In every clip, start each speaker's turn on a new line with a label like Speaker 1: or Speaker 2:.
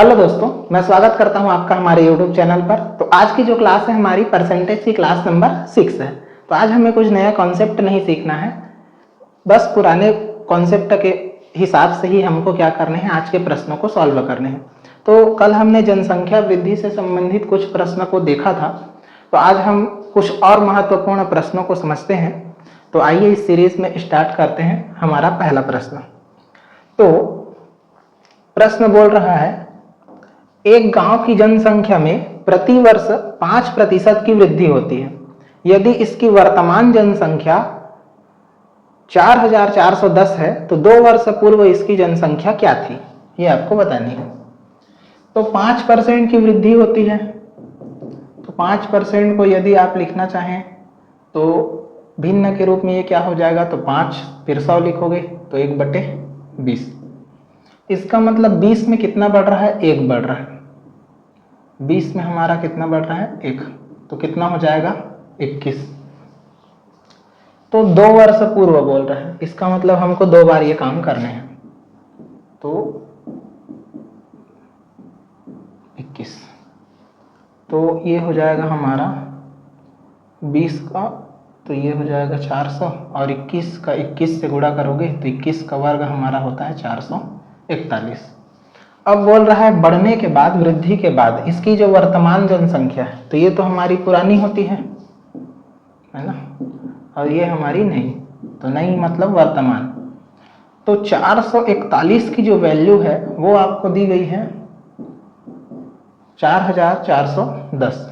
Speaker 1: Hello दोस्तों, मैं स्वागत करता हूं आपका हमारे YouTube चैनल पर। तो आज की जो क्लास है हमारी परसेंटेज की क्लास नंबर 6 है। तो आज हमें कुछ नया कॉन्सेप्ट नहीं सीखना है, बस पुराने कॉन्सेप्ट के हिसाब से ही हमको क्या करने हैं, आज के प्रश्नों को सॉल्व करने हैं। तो कल हमने जनसंख्या वृद्धि से संबंधित कुछ प्रश्न को देखा था, तो आज हम कुछ और महत्वपूर्ण प्रश्नों को समझते हैं। तो आइए इस सीरीज में स्टार्ट करते हैं। हमारा पहला प्रश्न, तो प्रश्न बोल रहा है, एक गांव की जनसंख्या में प्रति वर्ष 5% की वृद्धि होती है। यदि इसकी वर्तमान जनसंख्या 4410 है तो 2 वर्ष पूर्व इसकी जनसंख्या क्या थी, ये आपको बतानी है। तो 5% की वृद्धि होती है, तो 5% को यदि आप लिखना चाहें तो भिन्न के रूप में ये क्या हो जाएगा, तो 5 फिर 100 लिखोगे तो 1/20। इसका मतलब 20 में कितना बढ़ रहा है, 1 बढ़ रहा है। 20 में हमारा कितना बढ़ रहा है, 1, तो कितना हो जाएगा 21। तो 2 वर्ष पूर्व बोल रहा है, इसका मतलब हमको 2 बार ये काम करने हैं। तो 21, तो ये हो जाएगा हमारा 20 का, तो ये हो जाएगा 400, और 21 का 21 से गुणा करोगे तो 21 का वर्ग हमारा होता है 441। अब बोल रहा है बढ़ने के बाद, वृद्धि के बाद इसकी जो वर्तमान जनसंख्या है, तो ये तो हमारी पुरानी होती है ना, और ये हमारी नहीं, तो नहीं मतलब वर्तमान। तो 441 की जो वैल्यू है वो आपको दी गई है 4410।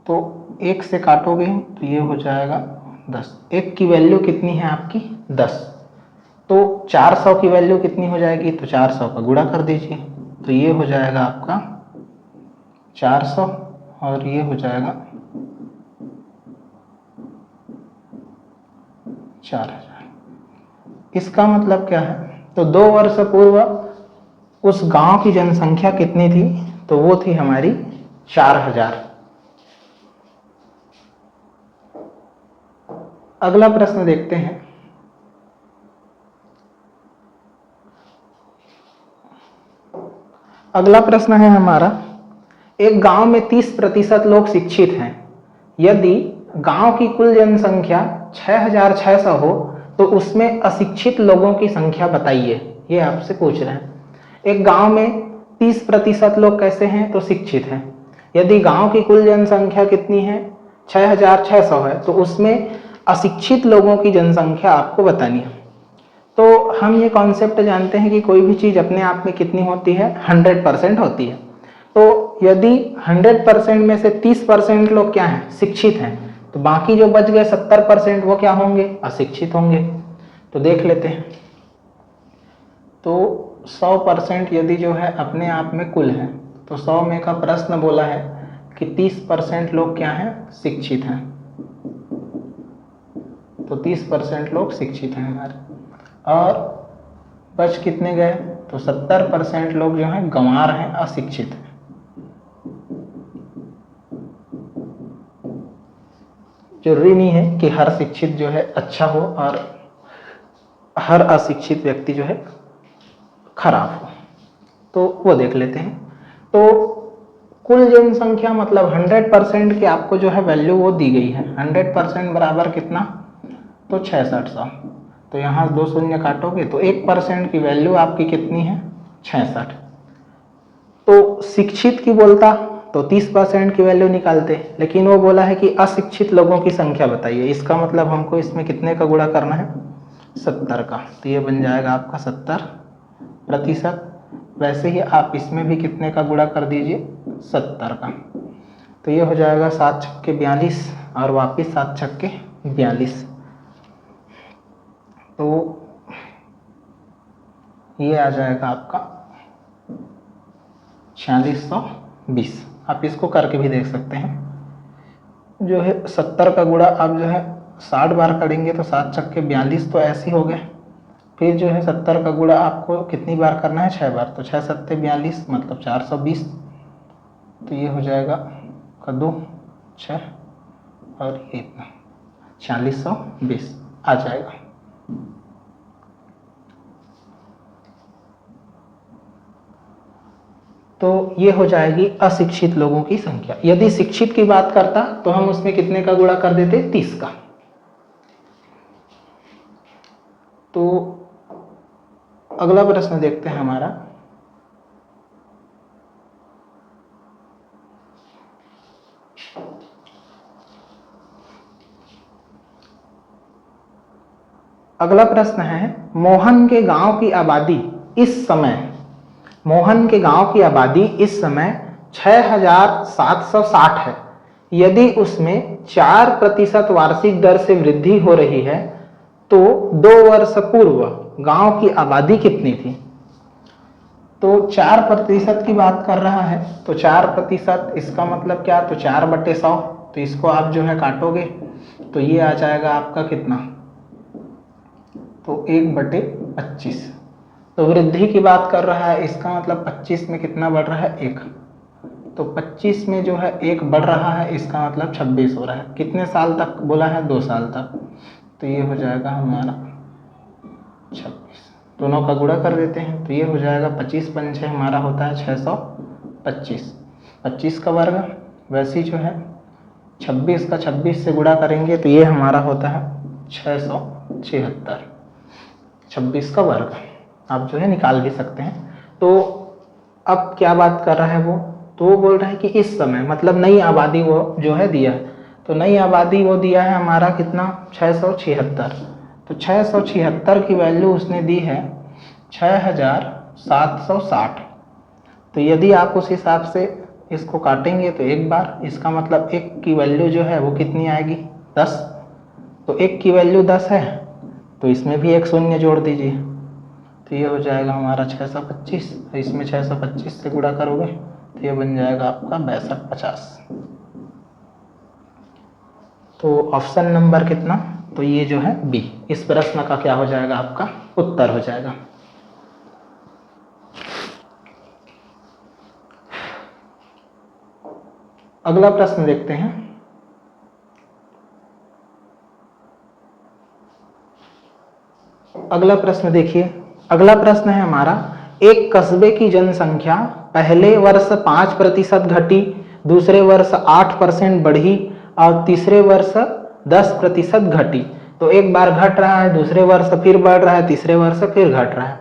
Speaker 1: तो 1 से काटोगे तो ये हो जाएगा 10। 1 की वैल्यू कितनी है आपकी, 10। तो 400 की वैल्यू कितनी हो जाएगी, तो 400 का गुणा कर दीजिए, तो ये हो जाएगा आपका 400, और ये हो जाएगा 4000। इसका मतलब क्या है, तो 2 वर्ष पूर्व उस गांव की जनसंख्या कितनी थी, तो वो थी हमारी 4000। अगला प्रश्न देखते हैं। अगला प्रश्न है हमारा, एक गांव में 30% लोग शिक्षित हैं। यदि गांव की कुल जनसंख्या 6600 हो तो उसमें अशिक्षित लोगों की संख्या बताइए, ये आपसे पूछ रहे हैं। एक गांव में 30% लोग कैसे हैं, तो शिक्षित हैं। यदि गांव की कुल जनसंख्या कितनी है, 6600 है, तो उसमें अशिक्षित लोगों की जनसंख्या आपको बतानी है। तो हम ये कॉन्सेप्ट जानते हैं कि कोई भी चीज़ अपने आप में कितनी होती है, 100% होती है। तो यदि 100% में से 30% लोग क्या हैं, शिक्षित हैं, तो बाकी जो बच गए 70% वो क्या होंगे, अशिक्षित होंगे। तो देख लेते हैं। तो 100% यदि जो है अपने आप में कुल है, तो 100 में का प्रश्न बोला है कि 30% लोग क्या हैं, शिक्षित हैं। तो 30% लोग शिक्षित हैं हमारे, और बच कितने गए, तो 70% लोग जो हैं गंवार हैं, अशिक्षित हैं। जरूरी नहीं है कि हर शिक्षित जो है अच्छा हो और हर अशिक्षित व्यक्ति जो है खराब हो, तो वो देख लेते हैं। तो कुल जनसंख्या मतलब 100% की आपको जो है वैल्यू वो दी गई है। 100% बराबर कितना, तो 6600। तो यहाँ 2 शून्य काटोगे तो 1% की वैल्यू आपकी कितनी है, 66। तो शिक्षित की बोलता तो 30% की वैल्यू निकालते, लेकिन वो बोला है कि अशिक्षित लोगों की संख्या बताइए। इसका मतलब हमको इसमें कितने का गुणा करना है, 70 का। तो ये बन जाएगा आपका 70%। वैसे ही आप इसमें भी कितने का गुणा कर दीजिए, 70 का। तो ये हो जाएगा 7 छक्के 42, और वापिस 7 छक्के 42। तो ये आ जाएगा आपका 4620। आप इसको करके भी देख सकते हैं। जो है 70 का गुणा आप जो है 60 बार करेंगे तो 7 छक्के 42 तो ऐसे हो गए। फिर जो है 70 का गुणा आपको कितनी बार करना है, 6 बार। तो 6 सत्ते 42 मतलब 420। तो ये हो जाएगा कद्दू 6, और ये इतना 4620 आ जाएगा। तो ये हो जाएगी अशिक्षित लोगों की संख्या। यदि शिक्षित की बात करता तो हम उसमें कितने का गुणा कर देते, 30 का। तो अगला प्रश्न देखते हैं हमारा। अगला प्रश्न है, मोहन के गांव की आबादी इस समय, मोहन के गांव की आबादी इस समय 6760 है। यदि उसमें 4% वार्षिक दर से वृद्धि हो रही है तो 2 वर्ष पूर्व गांव की आबादी कितनी थी। तो 4% की बात कर रहा है, तो 4% इसका मतलब क्या, तो 4/100। तो इसको आप जो है काटोगे तो ये आ जाएगा आपका कितना, तो 1/25। तो वृद्धि की बात कर रहा है, इसका मतलब 25 में कितना बढ़ रहा है, 1। तो 25 में जो है 1 बढ़ रहा है, इसका मतलब 26 हो रहा है। कितने साल तक बोला है, 2 साल तक। तो ये हो जाएगा हमारा 26। दोनों का गुणा कर देते हैं तो ये हो जाएगा 25 पंचे हमारा होता है 625। 25 का वर्ग, वैसे जो है 26 का 26 से गुणा करेंगे तो ये हमारा होता है 676। 26 का वर्ग आप जो है निकाल भी सकते हैं। तो अब क्या बात कर रहा है वो, तो वो बोल रहा है कि इस समय मतलब नई आबादी वो जो है दिया है। तो नई आबादी वो दिया है हमारा कितना, 676। तो 676 की वैल्यू उसने दी है 6760। तो यदि आप उस हिसाब से इसको काटेंगे तो एक बार, इसका मतलब 1 की वैल्यू जो है वो कितनी आएगी, 10। तो 1 की वैल्यू 10 है तो इसमें भी एक शून्य जोड़ दीजिए। तो ये हो जाएगा हमारा 625। इसमें 625 से गुणा करोगे तो ये बन जाएगा आपका 6250। तो ऑप्शन नंबर कितना, तो ये जो है बी, इस प्रश्न का क्या हो जाएगा, आपका उत्तर हो जाएगा। अगला प्रश्न देखते हैं। अगला प्रश्न देखिए, अगला प्रश्न है हमारा, एक कस्बे की जनसंख्या पहले वर्ष 5% घटी, दूसरे वर्ष 8% बढ़ी और तीसरे वर्ष 10% घटी। तो एक बार घट रहा है, दूसरे वर्ष फिर बढ़ रहा है, तीसरे वर्ष फिर घट रहा है।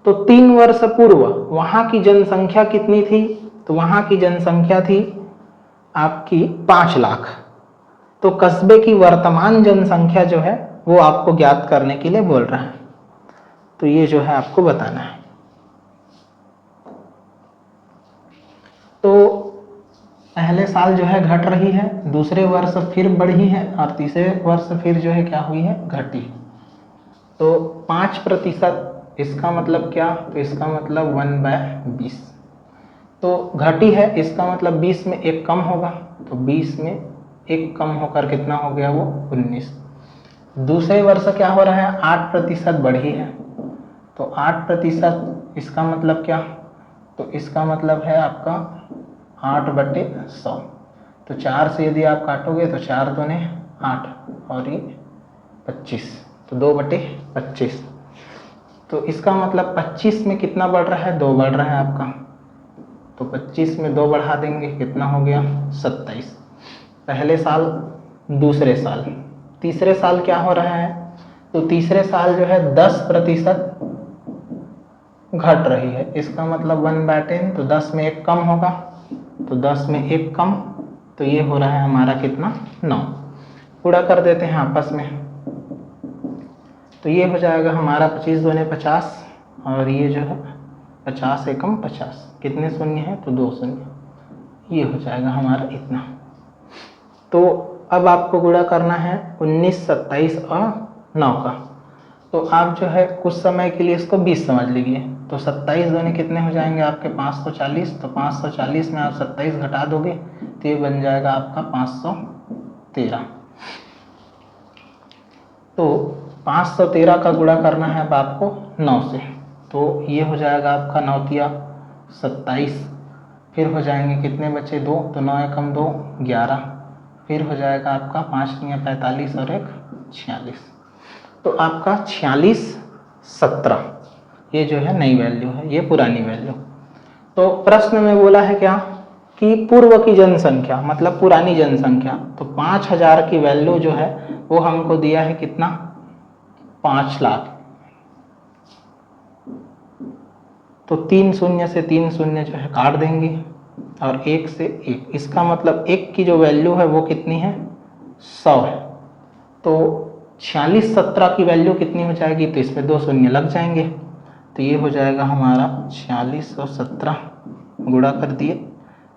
Speaker 1: तो 3 वर्ष पूर्व वहां की जनसंख्या कितनी थी, तो वहां की जनसंख्या थी आपकी 5 लाख। तो कस्बे की वर्तमान जनसंख्या जो है वो आपको ज्ञात करने के लिए बोल रहा है। तो ये जो है आपको बताना है। तो पहले साल जो है घट रही है, दूसरे वर्ष फिर बढ़ी है और तीसरे वर्ष फिर जो है क्या हुई है, घटी। तो 5%, इसका मतलब क्या, तो इसका मतलब 1/20। तो घटी है, इसका मतलब 20 में 1 कम होगा, तो 20 में 1 कम होकर कितना हो गया, वो 19। दूसरे वर्ष क्या हो रहा है, 8% बढ़ी है। तो 8%, इसका मतलब क्या, तो इसका मतलब है आपका 8/100। तो 4 से यदि आप काटोगे तो 4 दूने 8 और ये 25, तो 2/25। तो इसका मतलब 25 में कितना बढ़ रहा है, 2 बढ़ रहा है आपका। तो 25 में 2 बढ़ा देंगे, कितना हो गया, 27। पहले साल, दूसरे साल, तीसरे साल क्या हो रहा है, तो तीसरे साल जो है 10% घट रही है। इसका मतलब 1/10, तो 10 में 1 कम होगा, तो 10 में 1 कम, तो ये हो रहा है हमारा कितना, 9। पूरा कर देते हैं आपस में। तो ये हो जाएगा हमारा 25 दूने 50 और ये जो है 50 एकम 50, कितने शून्य है, तो 2 शून्य। ये हो जाएगा हमारा इतना। तो अब आपको गुणा करना है 19, 27 और 9 का। तो आप जो है कुछ समय के लिए इसको 20 समझ लीजिए। तो 27 दूने कितने हो जाएंगे आपके, 540। तो 540 में आप 27 घटा दोगे तो ये बन जाएगा आपका 513। तो 513 का गुणा करना है अब आपको 9 से। तो ये हो जाएगा आपका 9 तिया 27, फिर हो जाएंगे कितने बचे, 2, तो 9 एकम 2, 11, फिर हो जाएगा आपका 5 तिया 45 और 1 46। तो आपका 4617 ये जो है नई वैल्यू है, ये पुरानी वैल्यू। तो प्रश्न में बोला है क्या कि पूर्व की जनसंख्या मतलब पुरानी जनसंख्या, तो 5000 की वैल्यू जो है वो हमको दिया है कितना, 5 लाख। तो 3 शून्य से 3 शून्य जो है काट देंगे और 1 से 1, इसका मतलब 1 की जो वैल्यू है वो कितनी है, 100 है। तो 4617 की वैल्यू कितनी हो जाएगी, तो इसमें 2 शून्य लग जाएंगे, तो ये हो जाएगा हमारा 4617 गुणा कर दिए,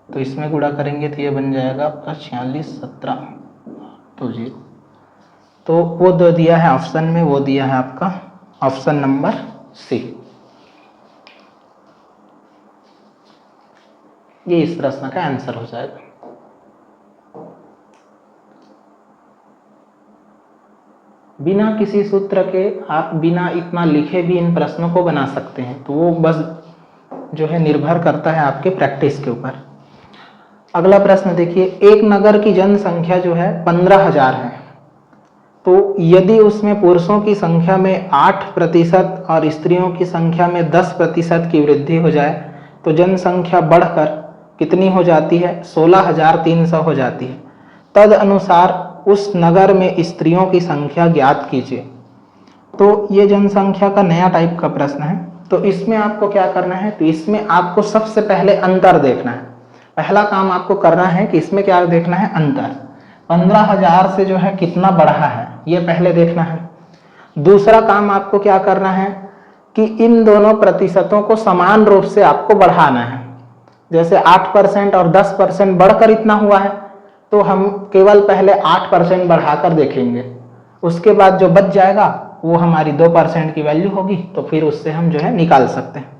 Speaker 1: तो इसमें गुणा करेंगे तो ये बन जाएगा आपका 4617 तो 0। तो वो दो दिया है ऑप्शन में, वो दिया है आपका ऑप्शन नंबर सी। ये इस प्रश्न का आंसर हो जाएगा। बिना किसी सूत्र के आप बिना इतना लिखे भी इन प्रश्नों को बना सकते हैं, तो वो बस जो है निर्भर करता है आपके प्रैक्टिस के ऊपर। अगला प्रश्न देखिए, एक नगर की जनसंख्या जो है 15,000 है, तो यदि उसमें पुरुषों की संख्या में 8% और स्त्रियों की संख्या में 10% की वृद्धि हो जाए तो जनसंख्या बढ़कर कितनी हो जाती है, 16,300 हो जाती है। तद अनुसार उस नगर में स्त्रियों की संख्या ज्ञात कीजिए। तो ये जनसंख्या का नया टाइप का प्रश्न है। तो इसमें आपको क्या करना है, तो इसमें आपको सबसे पहले अंतर देखना है। पहला काम आपको करना है कि इसमें क्या देखना है, अंतर 15,000 से जो है कितना बढ़ा है ये पहले देखना है। दूसरा काम आपको क्या करना है कि इन दोनों प्रतिशतों को समान रूप से आपको बढ़ाना है। जैसे 8% और 10% बढ़कर इतना हुआ है, तो हम केवल पहले 8% बढ़ाकर देखेंगे, उसके बाद जो बच जाएगा वो हमारी 2% की वैल्यू होगी, तो फिर उससे हम जो है निकाल सकते हैं।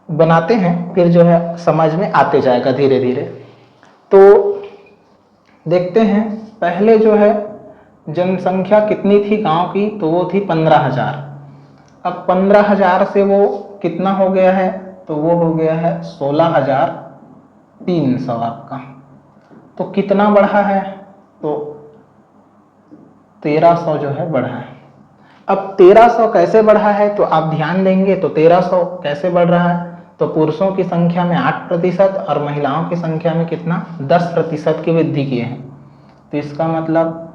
Speaker 1: बनाते हैं फिर जो है समझ में आते जाएगा धीरे धीरे। तो देखते हैं पहले जो है जनसंख्या कितनी थी गांव की, तो वो थी 15,000। अब 15,000 से वो कितना हो गया है, तो वो हो गया है 16,300 आपका। तो कितना बढ़ा है, तो 1300 जो है बढ़ा है। अब 1300 कैसे बढ़ा है, तो आप ध्यान देंगे तो 1300 कैसे बढ़ रहा है, तो पुरुषों की संख्या में 8% और महिलाओं की संख्या में कितना 10% की वृद्धि किए हैं। तो इसका मतलब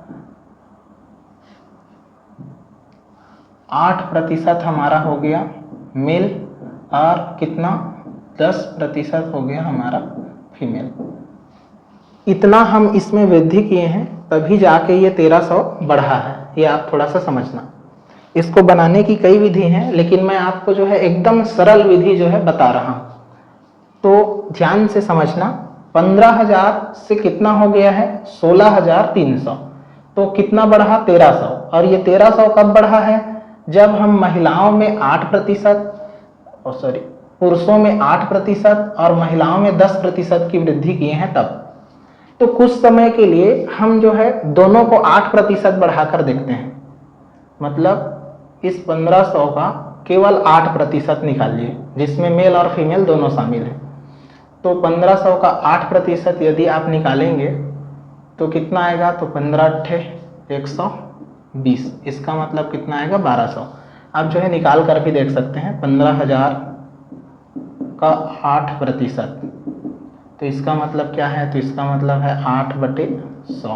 Speaker 1: 8% हमारा हो गया मेल और कितना 10% हो गया हमारा फीमेल। इतना हम इसमें वृद्धि किए हैं तभी जाके ये 1300 बढ़ा है, ये आप थोड़ा सा समझना। इसको बनाने की कई विधि हैं, लेकिन मैं आपको जो है एकदम सरल विधि जो है बता रहा हूं, तो ध्यान से समझना। 15,000 से कितना हो गया है 16,300, तो कितना बढ़ा 1300। और ये 1300 कब बढ़ा है, जब हम महिलाओं में 8% पुरुषों में 8% और महिलाओं में 10% की वृद्धि किए हैं तब। तो कुछ समय के लिए हम जो है दोनों को 8% बढ़ाकर देखते हैं, मतलब इस 1500 का केवल 8% निकालिए जिसमें मेल और फीमेल दोनों शामिल हैं। तो 1500 का 8% यदि आप निकालेंगे तो कितना आएगा, तो 15×120, इसका मतलब कितना आएगा 1200। आप जो है निकाल कर भी देख सकते हैं। 15,000 का 8%, तो इसका मतलब क्या है, तो इसका मतलब है 8/100।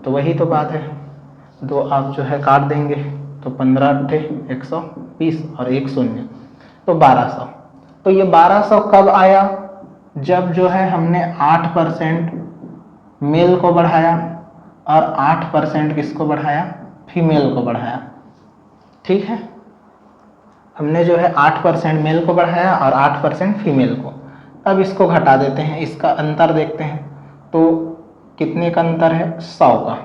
Speaker 1: तो वही तो बात है, दो आप जो है काट देंगे तो 15×120 और 1 शून्य, तो 1200। तो ये 1200 कब आया, जब जो है हमने 8% मेल को बढ़ाया और 8% किसको बढ़ाया, फीमेल को बढ़ाया। ठीक है, हमने जो है 8% मेल को बढ़ाया और 8% फीमेल को। अब इसको घटा देते हैं, इसका अंतर देखते हैं, तो कितने का अंतर है 100 का।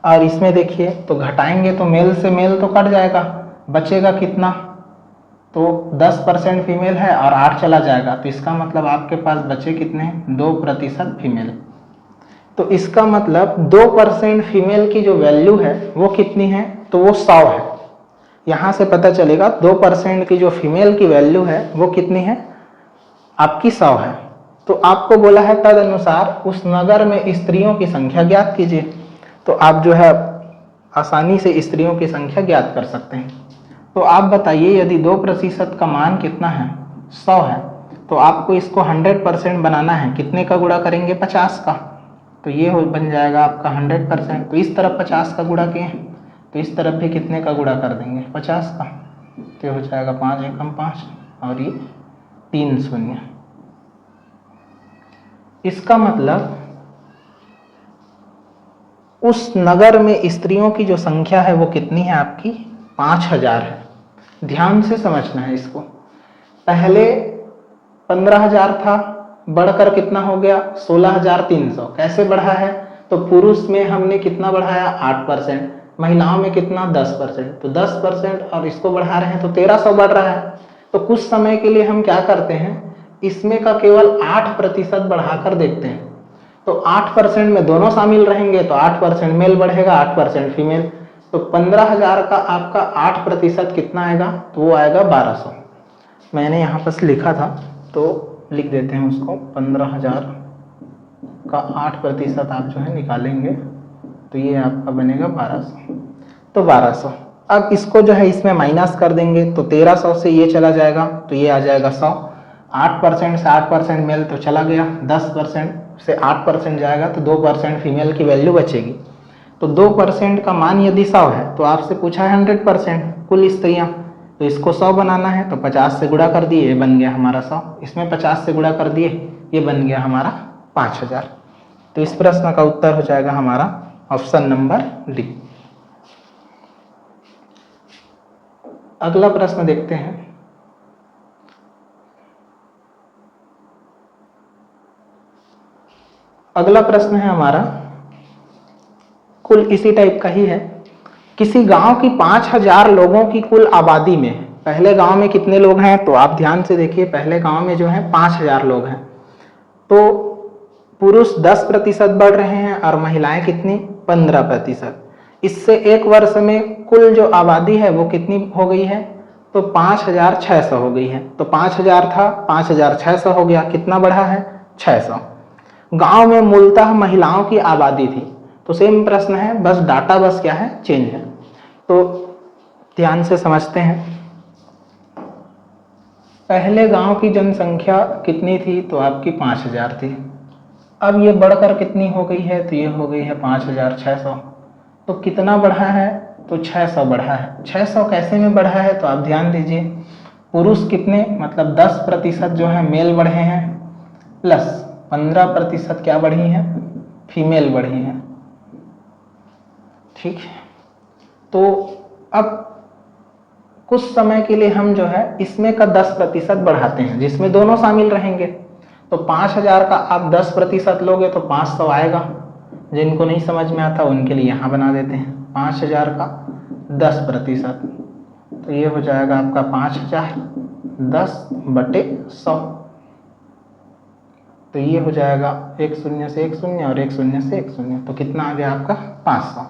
Speaker 1: और इसमें देखिए तो घटाएंगे तो मेल से मेल तो कट जाएगा, बचेगा कितना, तो 10% फीमेल है और 8 चला जाएगा, तो इसका मतलब आपके पास बचे कितने 2% फीमेल। तो इसका मतलब 2% फीमेल की जो वैल्यू है वो कितनी है, तो वो 100 है। यहाँ से पता चलेगा 2% की जो फीमेल की वैल्यू है वो कितनी है, आपकी 100 है। तो आपको बोला है तद अनुसार उस नगर में स्त्रियों की संख्या ज्ञात कीजिए। तो आप जो है आसानी से स्त्रियों की संख्या ज्ञात कर सकते हैं। तो आप बताइए यदि 2% का मान कितना है, 100 है, तो आपको इसको 100% बनाना है। कितने का गुणा करेंगे? 50 का। तो ये बन जाएगा आपका 100%। तो इस तरफ 50 का गुणा किए, तो इस तरफ भी कितने का गुणा कर देंगे? 50 का। तो हो जाएगा 5 एकम 5 और ये 3 शून्य। इसका मतलब उस नगर में स्त्रियों की जो संख्या है वो कितनी है आपकी? 5000 है। ध्यान से समझना है इसको। पहले 15000 था, बढ़कर कितना हो गया? 16300। कैसे बढ़ा है? तो पुरुष में हमने कितना बढ़ाया? 8%, महिलाओं में कितना? 10%। तो 10% और इसको बढ़ा रहे हैं तो 1300 बढ़ रहा है। तो कुछ समय के लिए हम क्या करते हैं, इसमें का केवल 8% बढ़ाकर देखते हैं। तो 8% में दोनों शामिल रहेंगे, तो 8% मेल बढ़ेगा, 8% फीमेल। तो 15000 का आपका 8% कितना आएगा? तो वो आएगा 1200। मैंने यहाँ पर लिखा था तो लिख देते हैं उसको। 15000 का 8% आप जो है निकालेंगे तो ये आपका बनेगा 1200। तो 1200। अब इसको जो है इसमें माइनस कर देंगे तो 1300 से ये चला जाएगा तो ये आ जाएगा 100। 8% से 8% मेल तो चला गया, 10% से 8% जाएगा तो 2% फीमेल की वैल्यू बचेगी। तो 2% का मान यदि 100 है तो आपसे पूछा है 100% कुल स्त्रियां, तो इसको 100 बनाना है तो 50 से गुणा कर दिए, ये बन गया हमारा 100। इसमें 50 से गुणा कर दिए, ये बन गया हमारा 5000। तो इस प्रश्न का उत्तर हो जाएगा हमारा ऑप्शन नंबर डी। अगला प्रश्न देखते हैं। अगला प्रश्न है हमारा कुल इसी टाइप का ही है। किसी गांव की 5000 लोगों की कुल आबादी में पहले गांव में कितने लोग हैं? तो आप ध्यान से देखिए, पहले गांव में जो है 5000 लोग हैं। तो पुरुष 10% बढ़ रहे हैं और महिलाएं कितनी? 15%। इससे एक वर्ष में कुल जो आबादी है वो कितनी हो गई है? तो 5600 हो गई है। तो 5000 था, 5600 हो गया। कितना बढ़ा है? 600। गांव में मूलतः महिलाओं की आबादी थी। तो सेम प्रश्न है, बस डाटा बस क्या है? चेंज है। तो ध्यान से समझते हैं। पहले गांव की जनसंख्या कितनी थी? तो आपकी 5000 थी। अब ये बढ़कर कितनी हो गई है? तो ये हो गई है 5600। तो कितना बढ़ा है? तो 600 बढ़ा है। 600 कैसे में बढ़ा है? तो आप ध्यान दीजिए, पुरुष कितने, मतलब 10% जो है मेल बढ़े हैं, प्लस 15% क्या बढ़ी है? फीमेल बढ़ी है। ठीक है। तो अब कुछ समय के लिए हम जो है इसमें का 10% बढ़ाते हैं, जिसमें दोनों शामिल रहेंगे। तो 5000 का आप 10% लोगे तो 500 आएगा। जिनको नहीं समझ में आता उनके लिए यहाँ बना देते हैं। 5000 का 10%, तो ये हो जाएगा आपका 5000 10/100। तो ये हो जाएगा 1 शून्य से 1 शून्य और 1 शून्य से 1 शून्य। तो कितना आ गया आपका? 500।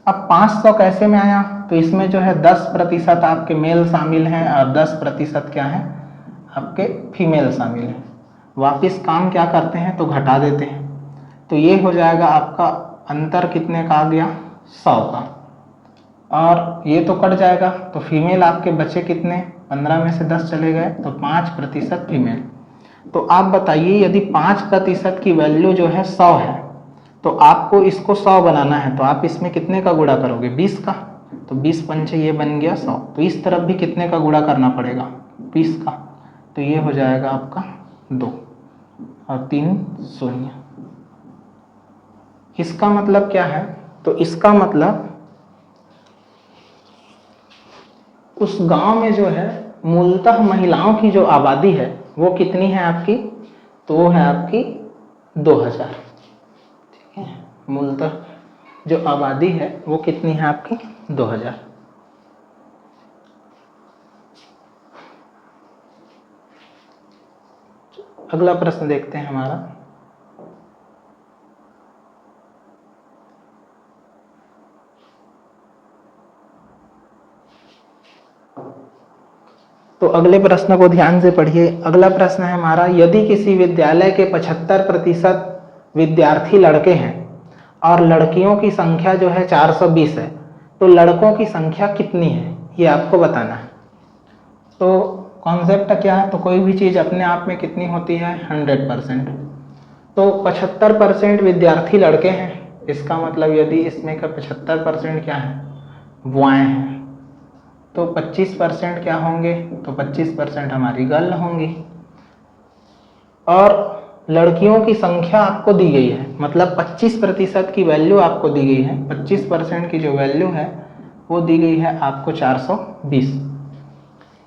Speaker 1: अब 500 कैसे में आया? तो इसमें जो है 10% आपके मेल शामिल हैं और 10% क्या है? आपके फीमेल शामिल हैं। वापिस काम क्या करते हैं? तो घटा देते हैं। तो ये हो जाएगा आपका अंतर कितने का आ गया? 100 का। और ये तो कट जाएगा, तो फीमेल आपके बचे कितने? 15 में से 10 चले गए, तो 5% फीमेल। तो आप बताइए, यदि 5% की वैल्यू जो है 100 है तो आपको इसको 100 बनाना है, तो आप इसमें कितने का गुणा करोगे? 20 का। तो 20 पंचे ये बन गया 100। तो इस तरफ भी कितने का गुणा करना पड़ेगा? 20 का। तो ये हो जाएगा आपका 2 और 3 शून्य। इसका मतलब क्या है? तो इसका मतलब उस गांव में जो है मूलतः महिलाओं की जो आबादी है वो कितनी है आपकी? तो वो है आपकी 2000। ठीक है, मूलतः जो आबादी है वो कितनी है आपकी? 2000। अगला प्रश्न देखते हैं हमारा। तो अगले प्रश्न को ध्यान से पढ़िए। अगला प्रश्न है हमारा, यदि किसी विद्यालय के 75% विद्यार्थी लड़के हैं और लड़कियों की संख्या जो है 420 है, तो लड़कों की संख्या कितनी है? ये आपको बताना है। तो कॉन्सेप्ट क्या है, तो कोई भी चीज़ अपने आप में कितनी होती है 100%। तो 75% विद्यार्थी लड़के हैं, इसका मतलब यदि इसमें का 75% क्या है बुआएं हैं, तो 25% क्या होंगे, तो 25% हमारी गर्ल होंगी। और लड़कियों की संख्या आपको दी गई है, मतलब 25% की वैल्यू आपको दी गई है, 25% की जो वैल्यू है वो दी गई है आपको 420।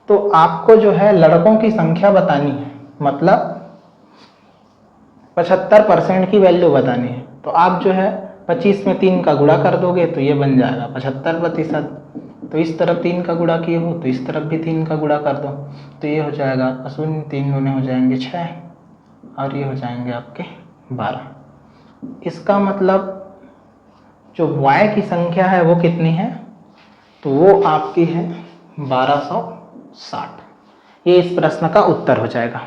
Speaker 1: तो आपको जो है लड़कों की संख्या बतानी है, मतलब 75% की वैल्यू बतानी है। तो आप जो है 25 में 3 का गुणा कर दोगे तो ये बन जाएगा 75%। तो इस तरफ 3 का गुणा किए हो तो इस तरफ भी 3 का गुणा कर दो, तो ये हो जाएगा आपका 0, 3 गुने हो जाएंगे 6 और ये हो जाएंगे आपके 12। इसका मतलब जो y की संख्या है वो कितनी है, तो वो आपकी है 1260। ये इस प्रश्न का उत्तर हो जाएगा।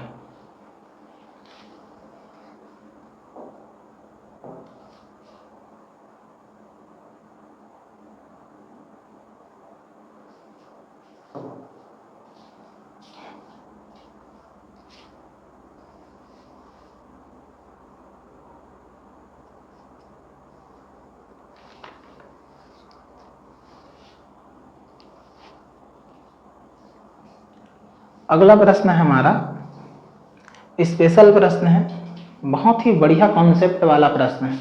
Speaker 1: अगला प्रश्न है हमारा स्पेशल प्रश्न है, बहुत ही बढ़िया कॉन्सेप्ट वाला प्रश्न है।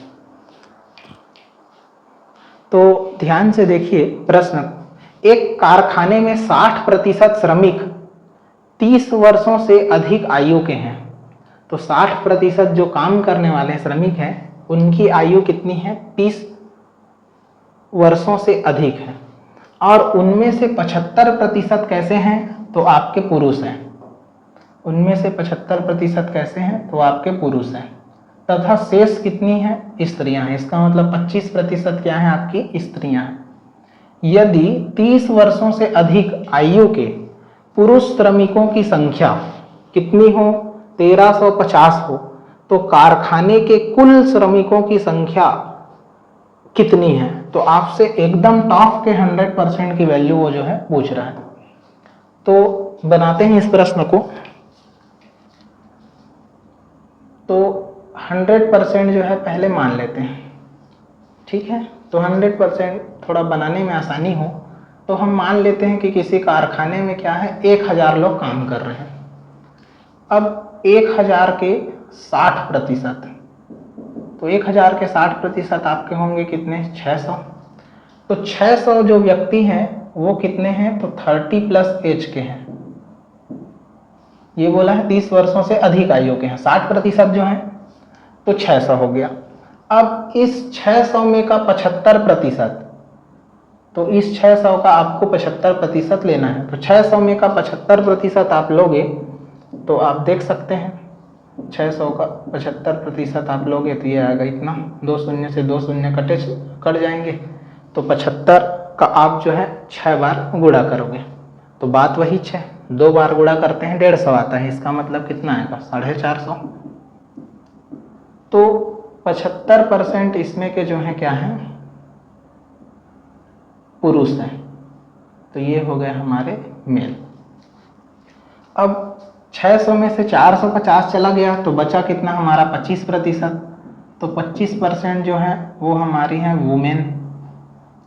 Speaker 1: तो ध्यान से देखिए प्रश्न, एक कारखाने में 60% श्रमिक 30 वर्षों से अधिक आयु के हैं। तो 60% जो काम करने वाले श्रमिक हैं उनकी आयु कितनी है, 30 वर्षों से अधिक है। और उनमें से 75% कैसे हैं, तो आपके पुरुष हैं। उनमें से 75% कैसे हैं, तो आपके पुरुष हैं, तथा शेष कितनी है, स्त्रियां हैं। इसका मतलब 25% क्या है, आपकी स्त्रियां हैं। यदि 30 वर्षों से अधिक आयु के पुरुष श्रमिकों की संख्या कितनी हो, 1350 हो, तो कारखाने के कुल श्रमिकों की संख्या कितनी है। तो आपसे एकदम टॉप के 100% की वैल्यू वो जो है पूछ रहा है। तो बनाते हैं इस प्रश्न को। तो 100% जो है पहले मान लेते हैं, ठीक है। तो 100% थोड़ा बनाने में आसानी हो तो हम मान लेते हैं कि किसी कारखाने में क्या है 1000 लोग काम कर रहे हैं। अब 1000 के 60%, तो 1000 के 60% आपके होंगे कितने, 600। तो 600 जो व्यक्ति हैं वो कितने हैं, तो 30+ एज के हैं। ये बोला है 30 वर्षों से अधिक आयु के हैं, 60% जो है, तो 600 हो गया। अब इस 600 में का 75%, तो इस 600 का आपको 75% लेना है। तो 600 में का 75% आप लोगे तो आप देख सकते हैं 600 का 75% आप लोगे तो ये आएगा इतना, 2 शून्य से 2 शून्य कट जाएंगे। तो 75 का आप जो है 6 बार गुणा करोगे तो बात वही 6, 2 बार गुणा करते हैं 150 आता है। इसका मतलब कितना आएगा, 450। तो 75% इसमें के जो है क्या है, पुरुष हैं। तो ये हो गए हमारे मेल। अब 600 में से 450 चला गया तो बचा कितना हमारा 25%। तो 25% जो है वो हमारी है वुमेन।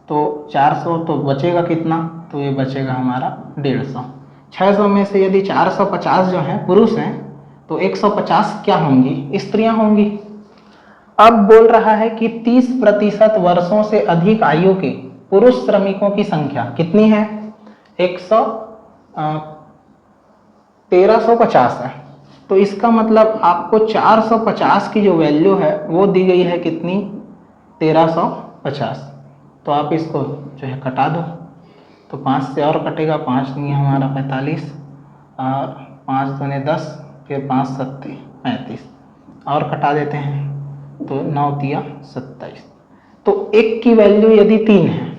Speaker 1: तो 400 तो बचेगा कितना, तो ये बचेगा हमारा 150। 600 में से यदि 450 जो है पुरुष हैं तो 150 क्या होंगी, स्त्रियां होंगी। अब बोल रहा है कि 30% वर्षों से अधिक आयु के पुरुष श्रमिकों की संख्या कितनी है, 1350 है। तो इसका मतलब आपको 450 की जो वैल्यू है वो दी गई है कितनी, 1350। तो आप इसको जो है कटा दो, तो 5 से और कटेगा, 5 नहीं हमारा 45 और 5 दूने 10, फिर 5 सत्ते 35 और कटा देते हैं तो 9 तिया 27। तो 1 की वैल्यू यदि 3 है,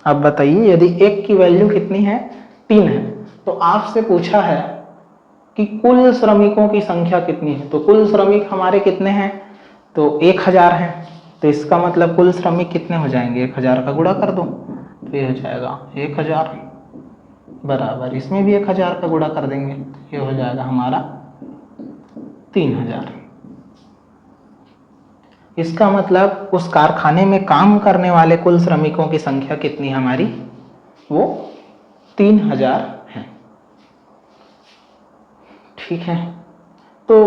Speaker 1: अब बताइए यदि 1 की वैल्यू कितनी है, 3 है, तो आपसे पूछा है कि कुल श्रमिकों की संख्या कितनी है। तो कुल श्रमिक हमारे कितने हैं, तो 1000 हैं। तो इसका मतलब कुल श्रमिक कितने हो जाएंगे, 1000 का गुणा कर दो तो ये हो जाएगा 1000। बराबर, इसमें भी 1000 का गुणा कर देंगे, ये हो जाएगा हमारा 3000। इसका मतलब उस कारखाने में काम करने वाले कुल श्रमिकों की संख्या कितनी हमारी, वो 3000 है। ठीक है, तो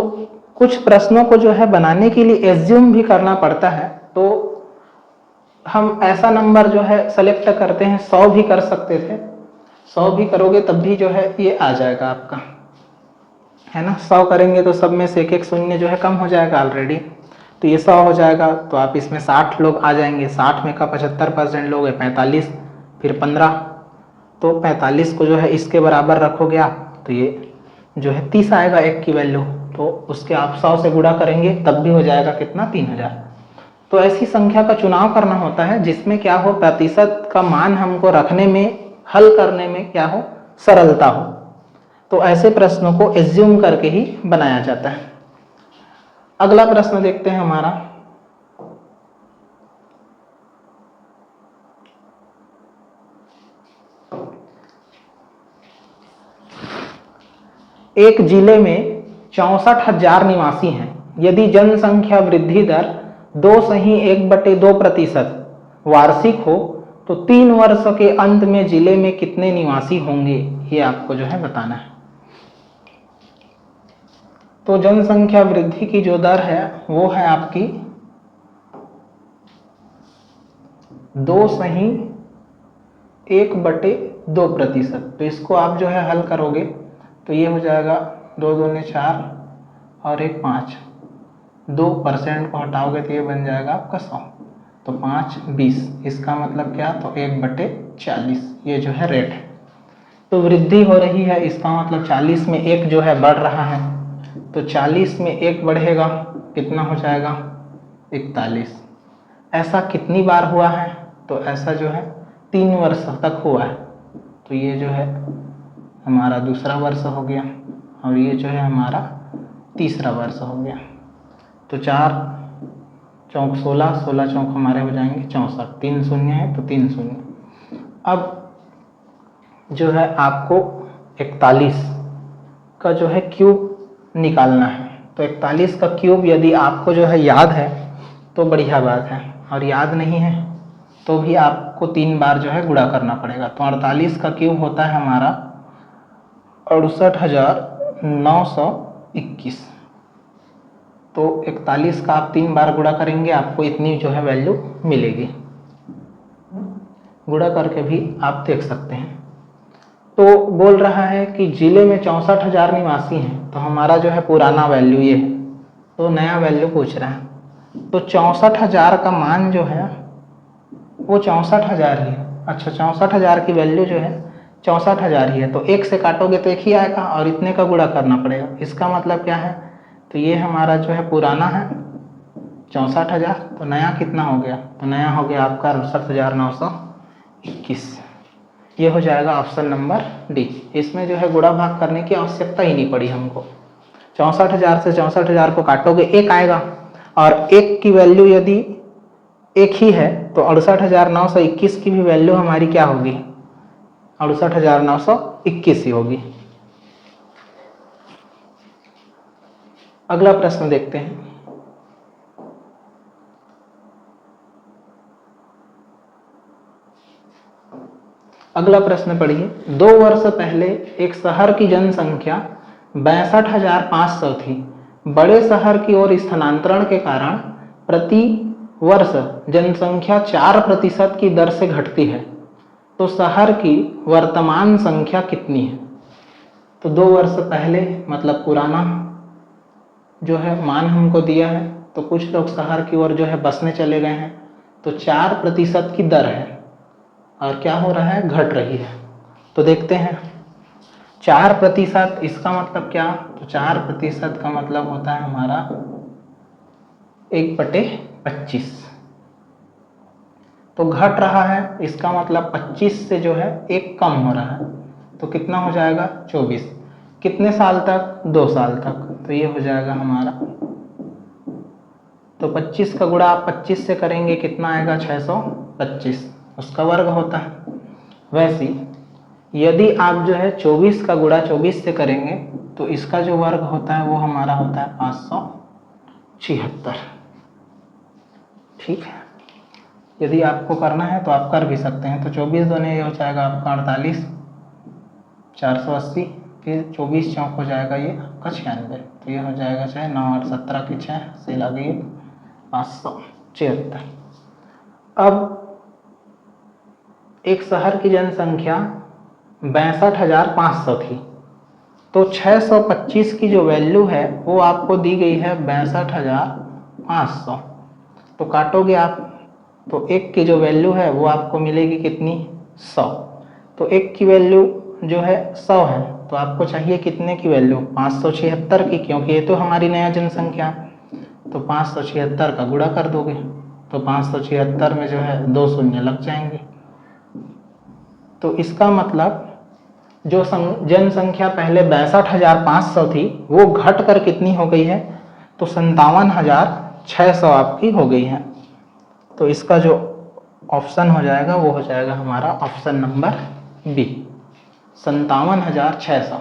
Speaker 1: कुछ प्रश्नों को जो है बनाने के लिए एज्यूम भी करना पड़ता है, तो हम ऐसा नंबर जो है सेलेक्ट करते हैं, 100 भी कर सकते थे, 100 भी करोगे तब भी जो है ये आ जाएगा आपका, है ना। 100 करेंगे तो सब में से एक एक शून्य जो है कम हो जाएगा ऑलरेडी, तो ये 100 हो जाएगा, तो आप इसमें 60 लोग आ जाएंगे, 60 में का 75% लोग है 45, फिर 15, तो 45 को जो है इसके बराबर रखोगे आप, तो ये जो है 30 आएगा एक की वैल्यू, तो उसके आप 100 से गुणा करेंगे तब भी हो जाएगा कितना, 3000। तो ऐसी संख्या का चुनाव करना होता है जिसमें क्या हो, प्रतिशत का मान हमको रखने में, हल करने में क्या हो, सरलता हो। तो ऐसे प्रश्नों को एज्यूम करके ही बनाया जाता है। अगला प्रश्न देखते हैं हमारा, एक जिले में 64,000 निवासी हैं, यदि जनसंख्या वृद्धि दर 2.1/2% वार्षिक हो तो 3 वर्ष के अंत में जिले में कितने निवासी होंगे, ये आपको जो है बताना है। तो जनसंख्या वृद्धि की जो दर है वो है आपकी 2.1/2%। तो इसको आप जो है हल करोगे तो ये हो जाएगा 2 दूने 4 और 1 5, 2% को हटाओगे तो ये बन जाएगा आपका 100, तो 5 20, इसका मतलब क्या, तो 1/40 ये जो है रेट है। तो वृद्धि हो रही है, इसका मतलब 40 में 1 जो है बढ़ रहा है, तो 40 में 1 बढ़ेगा कितना हो जाएगा, 41। ऐसा कितनी बार हुआ है, तो ऐसा जो है 3 वर्ष तक हुआ है, तो ये जो है हमारा दूसरा वर्ष हो गया, और ये जो है हमारा तीसरा वर्ष हो गया। तो 4 चौक 16, 16 चौक हमारे हो जाएंगे 64, 3 शून्य है तो 3 शून्य। अब जो है आपको 41 का जो है क्यूब निकालना है, तो 41 का क्यूब यदि आपको जो है याद है तो बढ़िया बात है, और याद नहीं है तो भी आपको 3 बार जो है गुणा करना पड़ेगा। तो 48 का क्यूब होता है हमारा 68,921, तो 41 का आप 3 बार गुणा करेंगे, आपको इतनी जो है वैल्यू मिलेगी। गुणा करके भी आप देख सकते हैं। तो बोल रहा है कि जिले में 64,000 निवासी हैं, तो हमारा जो है पुराना वैल्यू ये है, तो नया वैल्यू पूछ रहा है, तो 64,000 का मान जो है वो 64,000 ही है। अच्छा, 64,000 की वैल्यू जो है 64,000 ही है, तो 1 से काटोगे तो 1 ही आएगा और इतने का गुणा करना पड़ेगा। इसका मतलब क्या है, तो ये हमारा जो है पुराना है 64,000, तो नया कितना हो गया, तो नया हो गया आपका 68,921। ये हो जाएगा ऑप्शन नंबर डी। इसमें जो है गुणा भाग करने की आवश्यकता ही नहीं पड़ी हमको। 64,000 से 64,000 को काटोगे 1 आएगा, और 1 की वैल्यू यदि 1 ही है तो 68,921 की भी वैल्यू हमारी क्या होगी, 68,921 ही होगी। अगला प्रश्न देखते हैं। अगला प्रश्न पढ़िए, 2 वर्ष पहले एक शहर की जनसंख्या 62,500 थी। बड़े शहर की ओर स्थानांतरण के कारण प्रति वर्ष जनसंख्या 4% की दर से घटती है, तो शहर की वर्तमान संख्या कितनी है। तो 2 वर्ष पहले मतलब पुराना जो है मान हमको दिया है, तो कुछ लोग शहर की ओर जो है बसने चले गए हैं, तो 4% की दर है, और क्या हो रहा है, घट रही है। तो देखते हैं 4%, इसका मतलब क्या, तो 4% का मतलब होता है हमारा 1/25, तो घट रहा है, इसका मतलब 25 से जो है 1 कम हो रहा है, तो कितना हो जाएगा 24। कितने साल तक, 2 साल तक, तो ये हो जाएगा हमारा, तो 25 का गुणा आप 25 से करेंगे कितना आएगा, 625, उसका वर्ग होता है। वैसे यदि आप जो है 24 का गुणा 24 से करेंगे तो इसका जो वर्ग होता है वो हमारा होता है 576। ठीक है, यदि आपको करना है तो आप कर भी सकते हैं। तो 24 दूने ये हो जाएगा आपका 48, 480, फिर 24 चौक हो जाएगा ये आपका 96, तो ये हो जाएगा 6, 9 8 17 की 6 से लगे 576। अब एक शहर की जनसंख्या 62,500 थी, तो 625 की जो वैल्यू है वो आपको दी गई है 62,500। तो काटोगे आप तो एक की जो वैल्यू है वो आपको मिलेगी कितनी, 100। तो एक की वैल्यू जो है 100 है, तो आपको चाहिए कितने की वैल्यू, 576 की, क्योंकि ये तो हमारी नया जनसंख्या। तो 576 का गुणा कर दोगे तो 576 में जो है 2 शून्य लग जाएंगे। तो इसका मतलब जो जनसंख्या पहले 62,500 थी वो घट कर कितनी हो गई है, तो 57,600 आपकी हो गई है। तो इसका जो ऑप्शन हो जाएगा वो हो जाएगा हमारा ऑप्शन नंबर बी, 57,600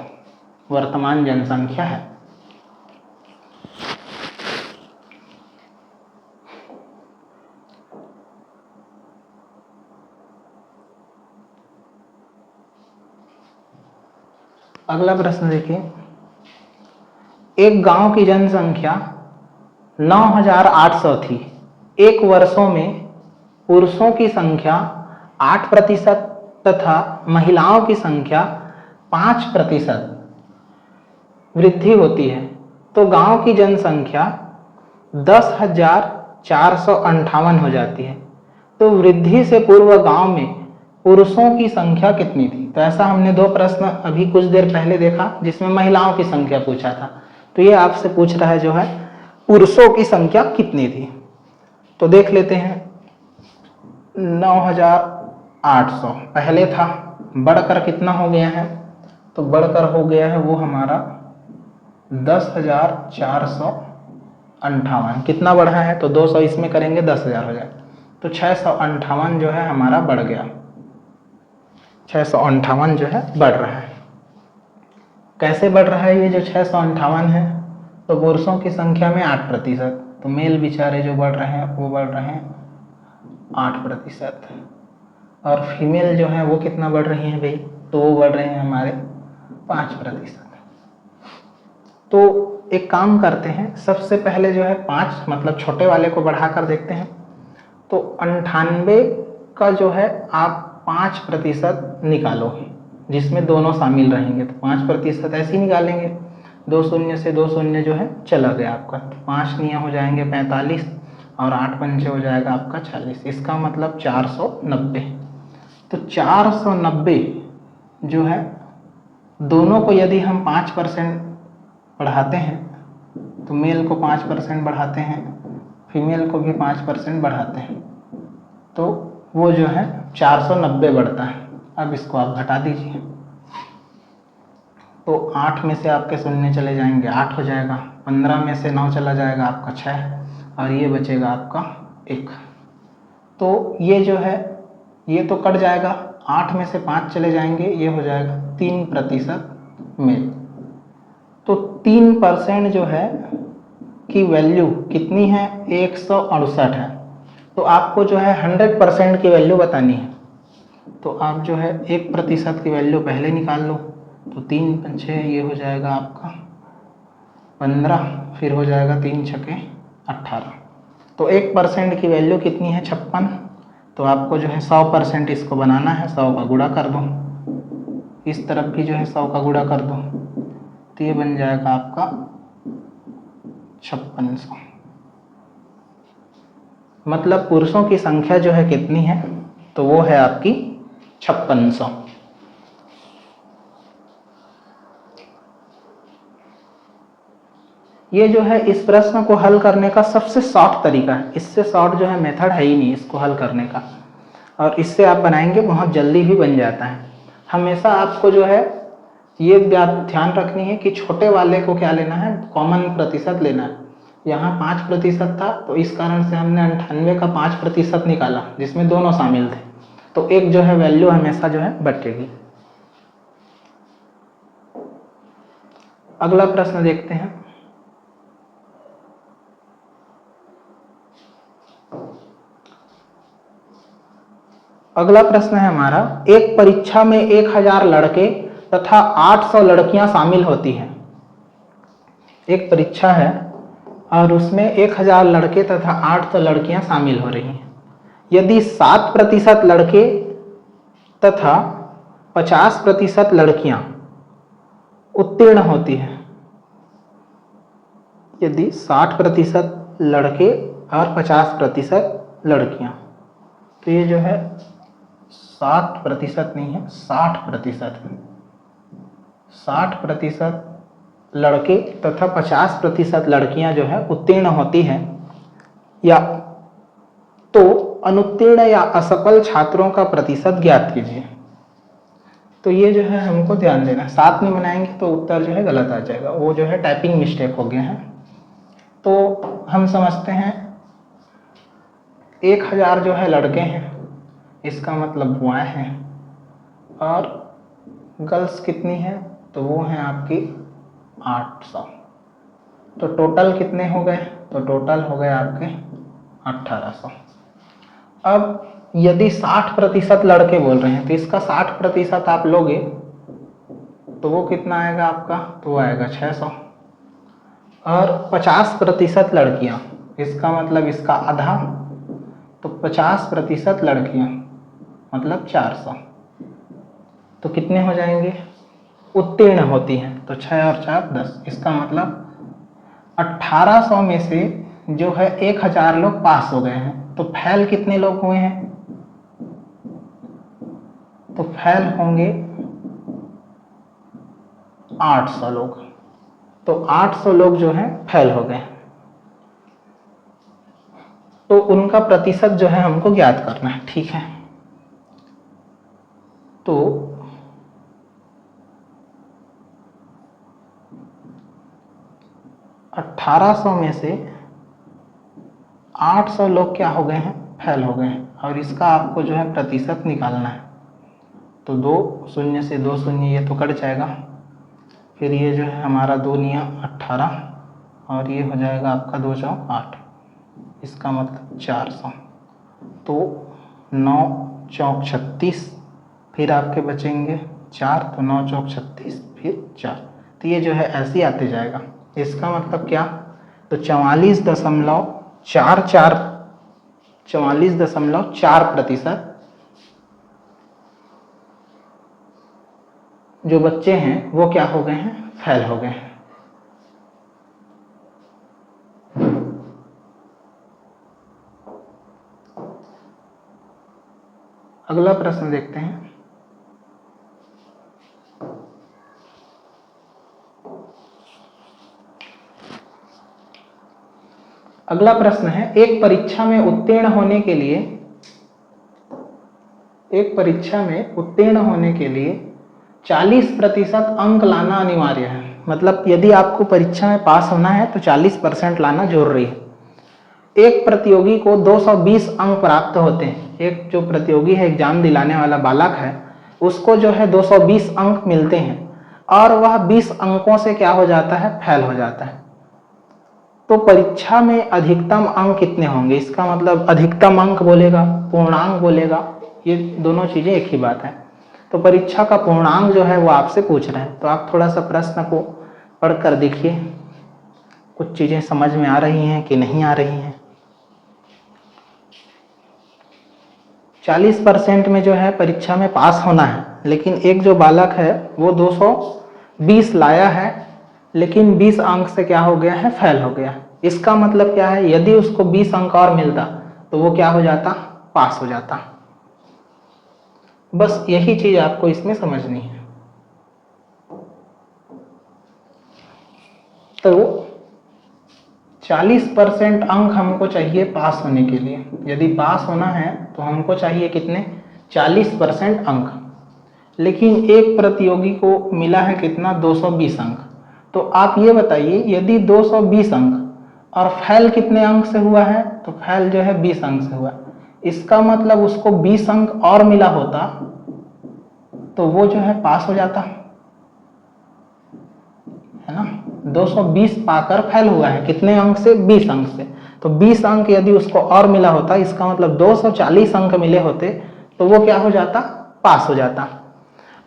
Speaker 1: वर्तमान जनसंख्या है। अगला प्रश्न देखिए, एक गांव की जनसंख्या 9,800 थी। एक वर्षों में पुरुषों की संख्या 8% तथा महिलाओं की संख्या 5% वृद्धि होती है, तो गांव की जनसंख्या 10,458 हो जाती है। तो वृद्धि से पूर्व गांव में पुरुषों की संख्या कितनी थी। तो ऐसा हमने दो प्रश्न अभी कुछ देर पहले देखा जिसमें महिलाओं की संख्या पूछा था, तो ये आपसे पूछ रहा है जो है पुरुषों की संख्या कितनी थी। तो देख लेते हैं, 9,800 पहले था, बढ़कर कितना हो गया है, तो बढ़कर हो गया है वो हमारा 10,458। कितना बढ़ा है, तो 200 इसमें करेंगे 10,000 हो जाए, तो 658 जो है हमारा बढ़ गया, 658 जो है बढ़ रहा है। कैसे बढ़ रहा है ये जो 658 है, तो पुरुषों की संख्या में 8%, तो मेल बेचारे जो बढ़ रहे हैं वो बढ़ रहे हैं 8%, और फीमेल जो है वो कितना बढ़ रही है भाई, तो वो बढ़ रहे हैं हमारे 5%। तो एक काम करते हैं, सबसे पहले जो है 5 मतलब छोटे वाले को बढ़ाकर देखते हैं। तो 98 का जो है आप 5% निकालोगे जिसमें दोनों शामिल रहेंगे, तो 5% ऐसे ही निकालेंगे, 2 शून्य से 2 शून्य जो है चला गया आपका, 5 निया हो जाएंगे 45 और 8 पंचे हो जाएगा आपका 40, इसका मतलब 490। तो 490 जो है दोनों को यदि हम 5% बढ़ाते हैं, तो मेल को 5% बढ़ाते हैं, फीमेल को भी 5% बढ़ाते हैं, तो वो जो है 490 बढ़ता है। अब इसको आप घटा दीजिए, तो 8 में से आपके शून्य चले जाएंगे, 8 हो जाएगा, 15 में से 9 चला जाएगा आपका 6, और ये बचेगा आपका 1। तो ये जो है ये तो कट जाएगा, 8 में से 5 चले जाएंगे, ये हो जाएगा 3% मेल। तो 3% जो है की वैल्यू कितनी है, 168 है। तो आपको जो है 100% की वैल्यू बतानी है, तो आप जो है 1% की वैल्यू पहले निकाल लो, तो 3 पंचे ये हो जाएगा आपका 15, फिर हो जाएगा 3 छके 18। तो 1% की वैल्यू कितनी है, 56। तो आपको जो है 100% इसको बनाना है, 100 का गुणा कर दो, इस तरफ भी जो है 100 का गुणा कर दो, तो ये बन जाएगा आपका 5600। मतलब पुरुषों की संख्या जो है कितनी है, तो वो है आपकी 5600। ये जो है इस प्रश्न को हल करने का सबसे शॉर्ट तरीका है, इससे शॉर्ट जो है मेथड है ही नहीं इसको हल करने का, और इससे आप बनाएंगे बहुत जल्दी भी बन जाता है। हमेशा आपको जो है ये ध्यान रखनी है कि छोटे वाले को क्या लेना है, कॉमन प्रतिशत लेना है। यहाँ 5% था, तो इस कारण से हमने 98 का 5% निकाला जिसमें दोनों शामिल थे, तो एक जो है वैल्यू हमेशा जो है बटेगी। अगला प्रश्न देखते हैं। अगला प्रश्न है हमारा, एक परीक्षा में 1000 लड़के तथा 800 लड़कियां शामिल होती हैं। एक परीक्षा है और उसमें 1000 लड़के तथा 800 लड़कियां शामिल हो रही हैं। यदि 7% लड़के तथा 50% लड़कियां उत्तीर्ण होती हैं, यदि 60% लड़के और 50% लड़कियां, तो ये जो है 7% नहीं है, 60% है। 60% लड़के तथा 50% लड़कियां जो है उत्तीर्ण होती हैं, या तो अनुत्तीर्ण या असफल छात्रों का प्रतिशत ज्ञात कीजिए। तो ये जो है हमको ध्यान देना, साथ में बनाएंगे तो उत्तर जो है गलत आ जाएगा, वो जो है टाइपिंग मिस्टेक हो गया है। तो हम समझते हैं 1000 जो है लड़के हैं, इसका मतलब बुआएं हैं, और गर्ल्स कितनी है, तो वो हैं आपकी 800। तो टोटल कितने हो गए, तो टोटल हो गए आपके 1800। अब यदि 60% लड़के बोल रहे हैं, तो इसका 60% आप लोगे तो वो कितना आएगा आपका, तो वो आएगा 600। और 50% लड़कियां, इसका मतलब इसका आधा, तो 50% लड़कियां मतलब 400। तो कितने हो जाएंगे, उत्तीर्ण होती हैं, तो 6 और 4 10। इसका मतलब 1800 में से जो है 1000 लोग पास हो गए हैं, तो फेल कितने लोग हुए हैं, तो फेल होंगे 800 लोग। तो 800 लोग जो हैं फेल हो गए, तो उनका प्रतिशत जो है हमको ज्ञात करना है, ठीक है। तो 1800 में से 800 लोग क्या हो गए हैं, फेल हो गए हैं, और इसका आपको जो है प्रतिशत निकालना है। तो 2 शून्य से 2 शून्य ये तो कट जाएगा, फिर ये जो है हमारा 2 निया 18, और ये हो जाएगा आपका 2 चौक 8, इसका मतलब 400। तो 9 चौक 36, फिर आपके बचेंगे 4, तो 9 चौक 36 फिर 4, तो ये जो है ऐसे ही आते जाएगा। इसका मतलब क्या, तो 44.4% जो बच्चे हैं वो क्या हो गए हैं, फेल हो गए हैं। अगला प्रश्न देखते हैं। अगला प्रश्न है, एक परीक्षा में उत्तीर्ण होने के लिए 40% अंक लाना अनिवार्य है। मतलब यदि आपको परीक्षा में पास होना है तो 40% लाना जरूरी है। एक प्रतियोगी को 220 अंक प्राप्त होते हैं। एक जो प्रतियोगी है, एग्जाम दिलाने वाला बालक है, उसको जो है 220 अंक मिलते हैं, और वह 20 अंकों से क्या हो जाता है, फेल हो जाता है। तो परीक्षा में अधिकतम अंक कितने होंगे, इसका मतलब अधिकतम अंक बोलेगा, पूर्णांक बोलेगा, ये दोनों चीजें एक ही बात है। तो परीक्षा का पूर्णांक जो है वो आपसे पूछ रहे हैं, तो आप थोड़ा सा प्रश्न को पढ़कर देखिए, कुछ चीजें समझ में आ रही हैं कि नहीं आ रही हैं। 40% में जो है परीक्षा में पास होना है, लेकिन एक जो बालक है वो 220 लाया है, लेकिन 20 अंक से क्या हो गया है, फेल हो गया। इसका मतलब क्या है, यदि उसको 20 अंक और मिलता तो वो क्या हो जाता, पास हो जाता। बस यही चीज आपको इसमें समझनी है। तो 40% अंक हमको चाहिए पास होने के लिए। यदि पास होना है तो हमको चाहिए कितने, 40% अंक। लेकिन एक प्रतियोगी को मिला है कितना, 220 अंक। तो आप ये बताइए, यदि 220 अंक और फेल कितने अंक से हुआ है, तो फेल जो है 20 अंक से हुआ। इसका मतलब उसको 20 अंक और मिला होता तो वो जो है पास हो जाता, है ना, 220 पाकर फेल हुआ है, कितने अंक से? 20 अंक से। तो 20 अंक यदि उसको और मिला होता, इसका मतलब 240 अंक मिले होते तो वो क्या हो जाता? पास हो जाता।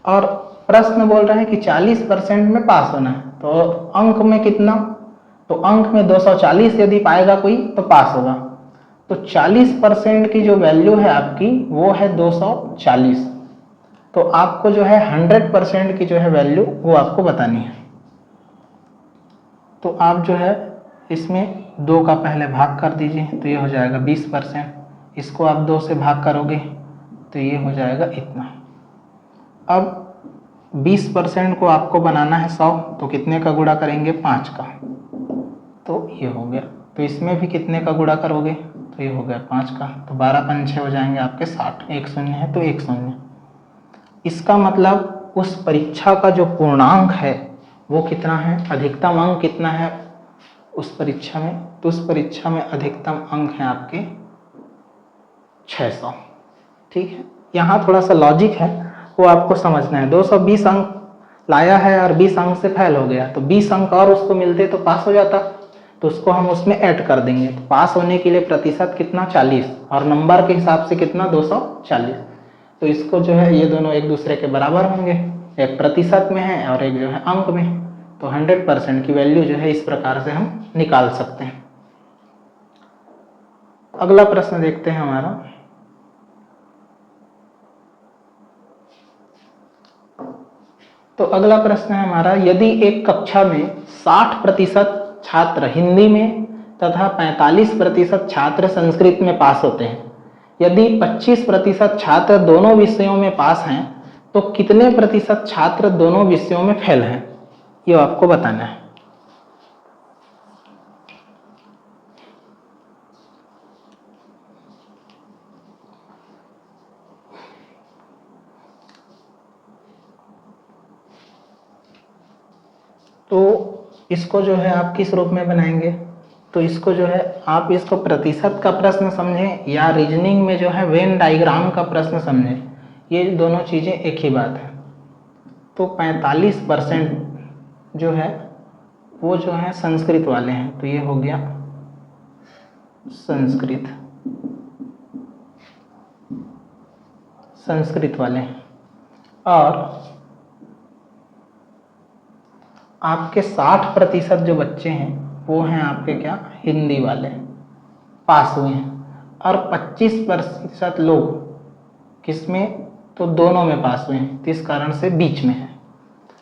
Speaker 1: और प्रश्न बोल रहे हैं कि 40% में पास होना है, तो अंक में कितना? तो अंक में 240 यदि पाएगा कोई तो पास होगा। तो 40% की जो वैल्यू है आपकी वो है 240। तो आपको जो है 100% की जो है वैल्यू वो आपको बतानी है। तो आप जो है इसमें 2 का पहले भाग कर दीजिए, तो ये हो जाएगा 20%। इसको आप 2 से भाग करोगे तो ये हो जाएगा इतना। अब 20% को आपको बनाना है 100, तो कितने का गुणा करेंगे? 5 का, तो ये हो गया। तो इसमें भी कितने का गुणा करोगे? तो ये हो गया 5 का, तो 12 5 6 हो जाएंगे आपके 60। एक शून्य है तो एक शून्य। इसका मतलब उस परीक्षा का जो पूर्णांक है वो कितना है? अधिकतम अंक कितना है उस परीक्षा में? तो उस परीक्षा में अधिकतम अंक है आपके 600। ठीक है, यहाँ थोड़ा सा लॉजिक है वो आपको समझना है। 220 अंक लाया है और 20 अंक से फेल हो गया, तो 20 अंक और उसको मिलते तो पास हो जाता, तो उसको हम उसमें ऐड कर देंगे। तो पास होने के लिए प्रतिशत कितना? 40, और नंबर के हिसाब से कितना? 240। तो इसको जो है ये दोनों एक दूसरे के बराबर होंगे, एक प्रतिशत में है और एक जो है अंक में। तो 100% की वैल्यू जो है इस प्रकार से हम निकाल सकते हैं। अगला प्रश्न देखते हैं हमारा। तो अगला प्रश्न है हमारा, यदि एक कक्षा में 60% छात्र हिंदी में तथा 45% छात्र संस्कृत में पास होते हैं, यदि 25% छात्र दोनों विषयों में पास हैं, तो कितने प्रतिशत छात्र दोनों विषयों में फेल हैं? ये आपको बताना है। तो इसको जो है आप किस रूप में बनाएंगे? तो इसको जो है आप इसको प्रतिशत का प्रश्न समझें या रीजनिंग में जो है वेन डायग्राम का प्रश्न समझें, ये दोनों चीज़ें एक ही बात है। तो 45% जो है वो जो है संस्कृत वाले हैं, तो ये हो गया संस्कृत वाले हैं। और आपके 60% जो बच्चे हैं वो हैं आपके क्या? हिंदी वाले, पास हुए हैं। और 25% लोग किसमें? तो दोनों में पास हुए हैं, तो इस कारण से बीच में है।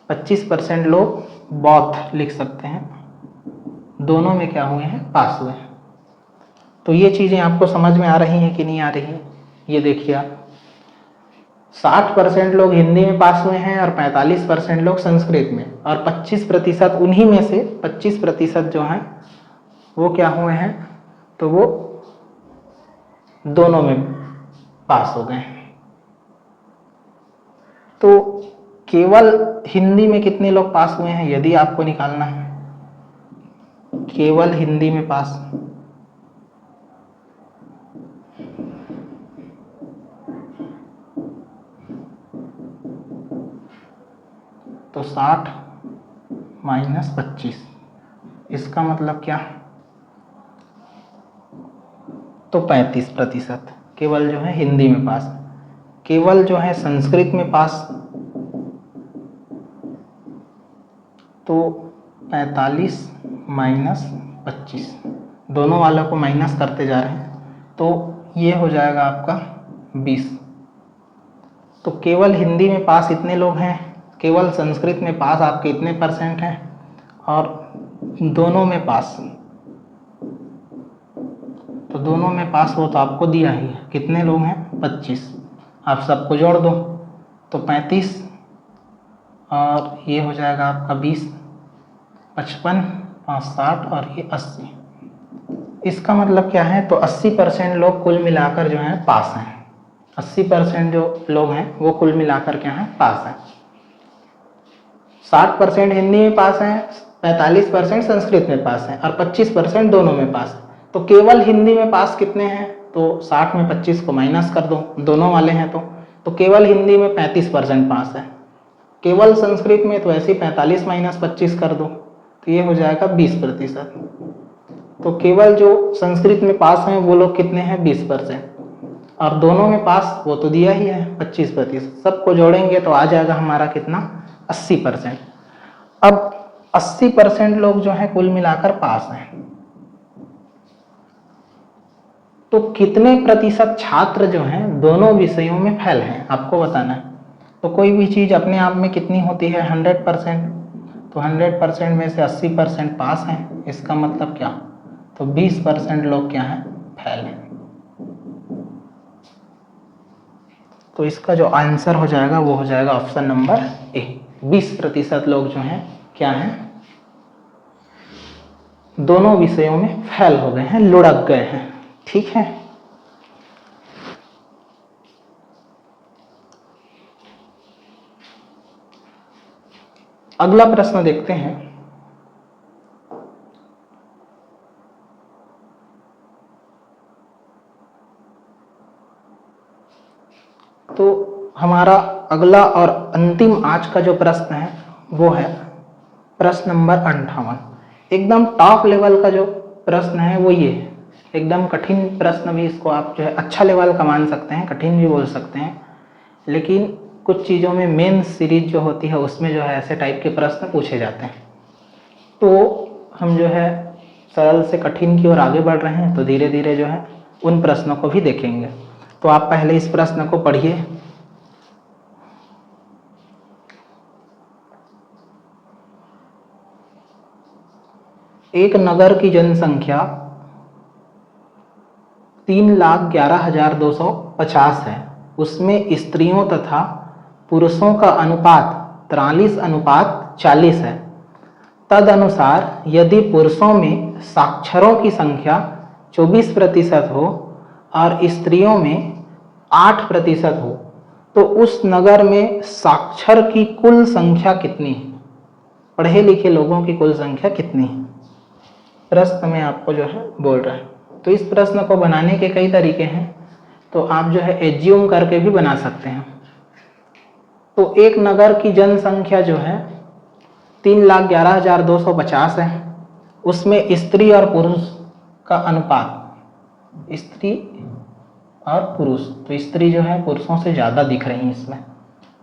Speaker 1: 25% लोग बोथ लिख सकते हैं, दोनों में क्या हुए हैं? पास हुए हैं। तो ये चीज़ें आपको समझ में आ रही हैं कि नहीं आ रही हैं? ये देखिए आप, 60% लोग हिंदी में पास हुए हैं और 45% लोग संस्कृत में, और 25% उन्हीं में से 25% जो हैं वो क्या हुए हैं? तो वो दोनों में पास हो गए। तो केवल हिंदी में कितने लोग पास हुए हैं यदि आपको निकालना है? केवल हिंदी में पास तो 60 - 25, इसका मतलब क्या? तो 35% केवल जो है हिंदी में पास। केवल जो है संस्कृत में पास तो 45 - 25, दोनों वालों को माइनस करते जा रहे हैं, तो ये हो जाएगा आपका 20। तो केवल हिंदी में पास इतने लोग हैं, केवल संस्कृत में पास आपके इतने % हैं, और दोनों में पास, तो दोनों में पास हो तो आपको दिया ही है, कितने लोग हैं? 25। आप सबको जोड़ दो तो 35, और ये हो जाएगा आपका 20, 55, 5 60 और ये 80। इसका मतलब क्या है? तो 80% लोग कुल मिलाकर जो है पास हैं। 80% जो लोग हैं वो कुल मिलाकर क्या है? पास हैं। 60% हिंदी में पास हैं, 45% संस्कृत में पास हैं, और 25% दोनों में पास है। तो केवल हिंदी में पास कितने हैं? तो 60 में 25 को माइनस कर दो, दोनों वाले हैं तो केवल हिंदी में 35% पास है। केवल संस्कृत में तो ऐसे 45 - 25 कर दो, तो ये हो जाएगा 20%। तो केवल जो संस्कृत में पास हैं वो लोग कितने हैं, 20%, और दोनों में पास वो तो दिया ही है 25%। सबको जोड़ेंगे तो आ जाएगा हमारा कितना, 80%। अब 80% लोग जो है कुल मिलाकर पास हैं, तो कितने प्रतिशत छात्र जो हैं दोनों विषयों में फेल हैं, आपको बताना है। तो कोई भी चीज़ अपने आप में कितनी होती है, 100%। तो 100% में से 80% पास हैं, इसका मतलब क्या, तो 20% लोग क्या हैं, फेल हैं। तो इसका जो आंसर हो जाएगा वो हो जाएगा ऑप्शन नंबर ए। 20% लोग जो हैं क्या हैं, दोनों विषयों में फेल हो गए हैं, लुढ़क गए हैं। ठीक है, अगला प्रश्न देखते हैं। तो हमारा अगला और अंतिम आज का जो प्रश्न है वो है प्रश्न नंबर 58। एकदम टॉप लेवल का जो प्रश्न है वो ये है, एकदम कठिन प्रश्न भी इसको आप जो है अच्छा लेवल का मान सकते हैं, कठिन भी बोल सकते हैं, लेकिन कुछ चीज़ों में मेन सीरीज जो होती है उसमें जो है ऐसे टाइप के प्रश्न पूछे जाते हैं। तो हम जो है सरल से कठिन की ओर आगे बढ़ रहे हैं, तो धीरे धीरे जो है उन प्रश्नों को भी देखेंगे। तो आप पहले इस प्रश्न को पढ़िए। एक नगर की जनसंख्या 3,11,250 है, उसमें स्त्रियों तथा पुरुषों का अनुपात 43:40 है। तदनुसार यदि पुरुषों में साक्षरों की संख्या 24% हो और स्त्रियों में 8% हो, तो उस नगर में साक्षर की कुल संख्या कितनी है, पढ़े लिखे लोगों की कुल संख्या कितनी है, प्रश्न में आपको जो है बोल रहा है। तो इस प्रश्न को बनाने के कई तरीके हैं, तो आप जो है एज्यूम करके भी बना सकते हैं। तो एक नगर की जनसंख्या जो है 3,11,250 है, उसमें स्त्री और पुरुष का अनुपात, स्त्री और पुरुष, तो स्त्री जो है पुरुषों से ज़्यादा दिख रही है इसमें।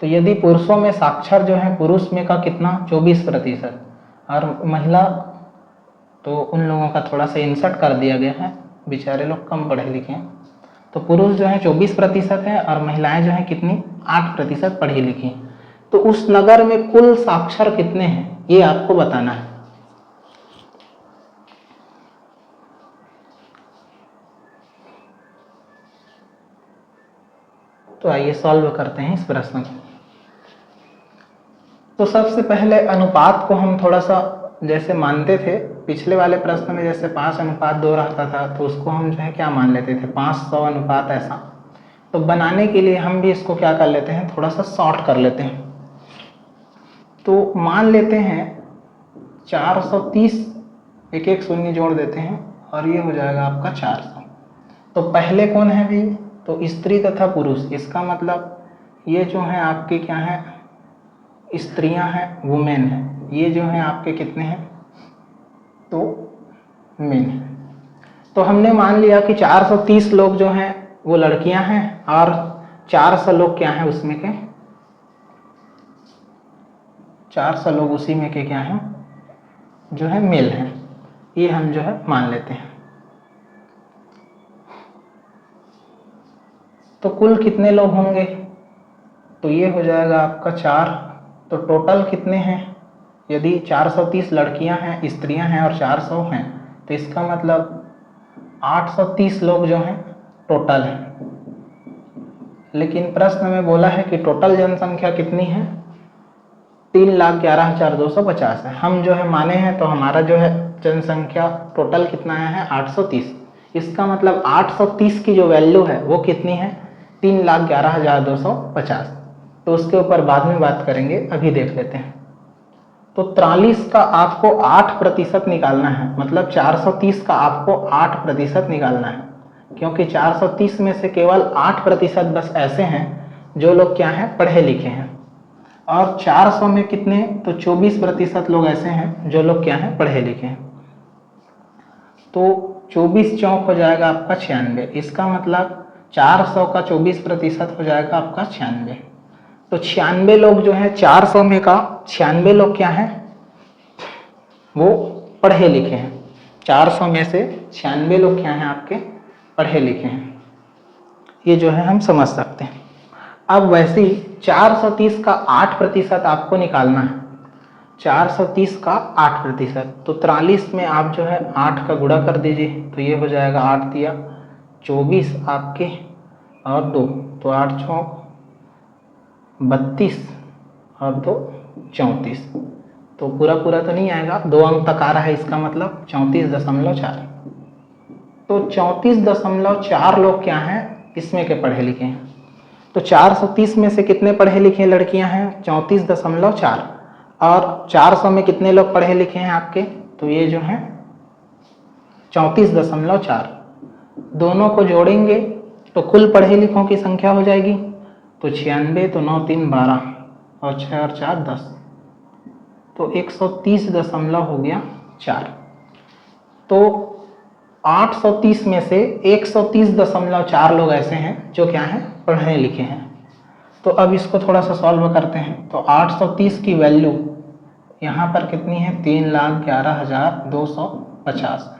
Speaker 1: तो यदि पुरुषों में साक्षर जो है पुरुष में का कितना 24% और महिला, तो उन लोगों का थोड़ा सा इंसर्ट कर दिया गया है, बेचारे लोग कम पढ़े लिखे हैं। तो पुरुष जो है 24% है और महिलाएं जो है कितनी 8% पढ़ी लिखी हैं। तो उस नगर में कुल साक्षर कितने हैं ये आपको बताना है। तो आइए सॉल्व करते हैं इस प्रश्न को। तो सबसे पहले अनुपात को हम थोड़ा सा जैसे मानते थे पिछले वाले प्रश्न में, जैसे 5:2 रहता था, तो उसको हम जो है क्या मान लेते थे 500 अनुपात ऐसा। तो बनाने के लिए हम भी इसको क्या कर लेते हैं, थोड़ा सा शॉर्ट कर लेते हैं। तो मान लेते हैं 430, एक एक शून्य जोड़ देते हैं और ये हो जाएगा आपका 400। तो पहले कौन है भी, तो स्त्री तथा पुरुष, इसका मतलब ये जो है आपके क्या है, स्त्रियां हैं, वुमेन है, ये जो है आपके कितने हैं, तो मेन है। तो हमने मान लिया कि 430 लोग जो हैं वो लड़कियां हैं और 400 लोग क्या हैं उसमें के, 400 लोग उसी में के क्या हैं, जो है मेल हैं। ये हम जो है मान लेते हैं। तो कुल कितने लोग होंगे, तो ये हो जाएगा आपका 4। तो टोटल कितने हैं, यदि 430 लड़कियां हैं, स्त्रियां हैं और 400 हैं, तो इसका मतलब 830 लोग जो हैं टोटल हैं। लेकिन प्रश्न में बोला है कि टोटल जनसंख्या कितनी है, 3,11,250 है। हम जो है माने हैं, तो हमारा जो है जनसंख्या टोटल कितना आया है 830। इसका मतलब 830 की जो वैल्यू है वो कितनी है, 3,11,250। तो उसके ऊपर बाद में बात करेंगे, अभी देख लेते हैं। तो 43 का आपको 8% निकालना है, मतलब 430 का आपको 8% निकालना है, क्योंकि 430 में से केवल 8% बस ऐसे हैं जो लोग क्या हैं, पढ़े लिखे हैं। और 400 में कितने, तो 24% लोग ऐसे हैं जो लोग क्या हैं, पढ़े लिखे हैं। तो 24 चौक हो जाएगा आपका 96। इसका मतलब 400 का 24% हो जाएगा आपका 96। तो 96 लोग जो है 400 में का 96 लोग क्या हैं, वो पढ़े लिखे हैं। 400 में से 96 लोग क्या हैं आपके, पढ़े लिखे हैं। ये जो है हम समझ सकते हैं। अब वैसे ही 430 का 8% आपको निकालना है। 430 का 8%, तो 43 में आप जो है 8 का गुणा कर दीजिए, तो ये हो जाएगा 8 दिया 24 आपके और 2, तो 8 चौक 32 और 2 34। तो पूरा पूरा तो नहीं आएगा, 2 अंक तक आ रहा है, इसका मतलब 34.4। तो 34.4 लोग क्या हैं, इसमें के पढ़े लिखे हैं। तो 430 में से कितने पढ़े लिखे लड़कियां हैं, 34.4। और 400 में कितने लोग पढ़े लिखे हैं आपके, तो ये जो है 34.4। दोनों को जोड़ेंगे तो कुल पढ़े लिखों की संख्या हो जाएगी, तो 96, तो 9 3 12 और 6 और 4 10, तो 130 हो गया 4। तो 830 में से 130.4 लोग ऐसे हैं जो क्या हैं, पढ़े लिखे हैं। तो अब इसको थोड़ा सा सॉल्व करते हैं। तो 830 की वैल्यू यहाँ पर कितनी है, 3,11,250।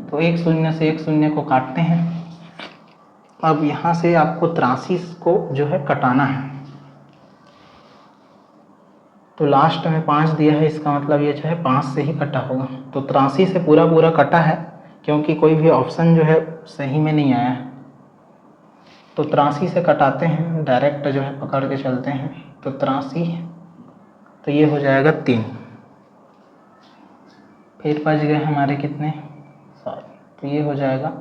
Speaker 1: तो एक शून्य से एक शून्य को काटते हैं। अब यहाँ से आपको 83 को जो है कटाना है। तो लास्ट में 5 दिया है, इसका मतलब ये जो है 5 से ही कटा होगा। तो 83 से पूरा पूरा कटा है, क्योंकि कोई भी ऑप्शन जो है सही में नहीं आया है। तो 83 से कटाते हैं, डायरेक्ट जो है पकड़ के चलते हैं। तो 83, तो ये हो जाएगा 3। फिर बच गए हमारे कितने, 7, तो ये हो जाएगा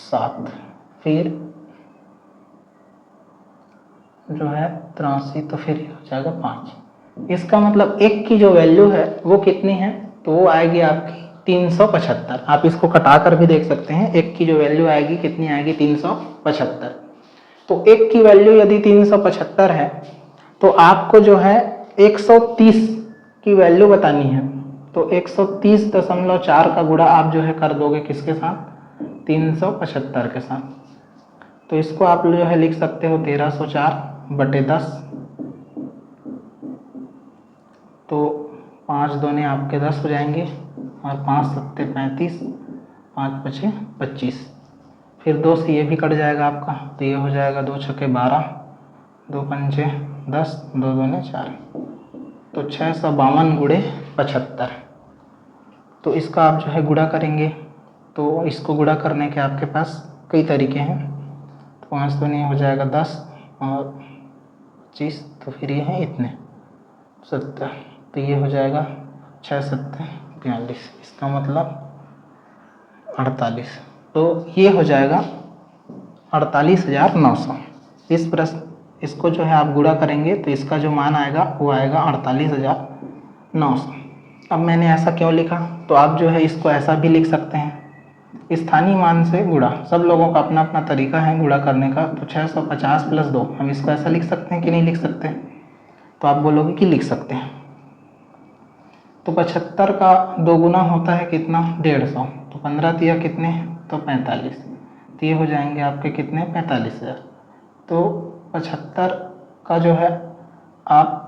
Speaker 1: 7। फिर जो है 83, तो फिर ये हो जाएगा 5। इसका मतलब एक की जो वैल्यू है वो कितनी है, तो वो आएगी आपकी 375। आप इसको कटा कर भी देख सकते हैं, एक की जो वैल्यू आएगी कितनी आएगी, 375। तो एक की वैल्यू यदि 375 है, तो आपको जो है 130 की वैल्यू बतानी है। तो 130.4 का गुणा आप जो है कर दोगे किसके साथ, 375 के साथ। तो इसको आप जो है लिख सकते हो 1304/10। तो 5 दूने आपके 10 हो जाएंगे और 5 सत्ते 35, 5 पचे 25। फिर 2 से ये भी कट जाएगा आपका, तो ये हो जाएगा 2 छक्के 12, 2 पंचे 10, 2 दूने 4। तो 652 × 75। तो इसका आप जो है गुणा करेंगे, तो इसको गुणा करने के आपके पास कई तरीके हैं। तो 5 दूने हो जाएगा 10 और 25, तो फिर ये है इतने 70। तो ये हो जाएगा 6 7 42, इसका मतलब 48। तो ये हो जाएगा 48,900। इस प्रश्न इसको जो है आप गुणा करेंगे तो इसका जो मान आएगा वो आएगा 48,900। अब मैंने ऐसा क्यों लिखा, तो आप जो है इसको ऐसा भी लिख सकते हैं, स्थानीय मान से गुणा। सब लोगों का अपना अपना तरीका है गुणा करने का। तो 650 + 2, हम इसको ऐसा लिख सकते हैं कि नहीं लिख सकते, तो आप बोलोगे कि लिख सकते हैं। तो 75 का 2 गुना होता है कितना, 150। तो 15 दिया कितने, तो 45। तो ये हो जाएंगे आपके कितने, 45,000। तो 75 का जो है आप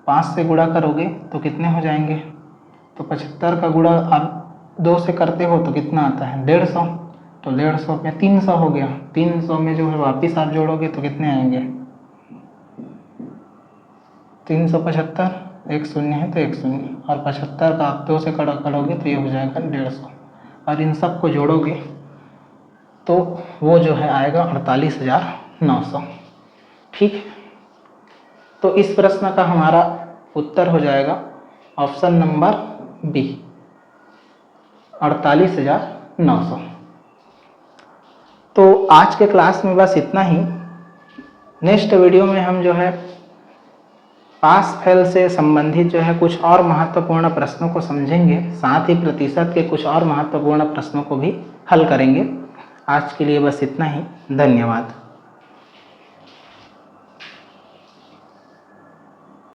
Speaker 1: 5 से गुणा करोगे तो कितने हो जाएंगे, तो 75 का गुणा आप 2 से करते हो तो कितना आता है, 150। तो 150 में 300 हो गया। 300 में जो है वापिस आप जोड़ोगे तो कितने आएंगे, 375, एक शून्य है तो एक शून्य, और 75 का आप 2 से करोगे तो ये हो जाएगा 150, और इन सब को जोड़ोगे तो वो जो है आएगा 48,900। ठीक है, तो इस प्रश्न का हमारा उत्तर हो जाएगा ऑप्शन नंबर बी, 48,900। तो आज के क्लास में बस इतना ही। नेक्स्ट वीडियो में हम जो है पास फेल से संबंधित जो है कुछ और महत्वपूर्ण प्रश्नों को समझेंगे, साथ ही प्रतिशत के कुछ और महत्वपूर्ण प्रश्नों को भी हल करेंगे। आज के लिए बस इतना ही, धन्यवाद।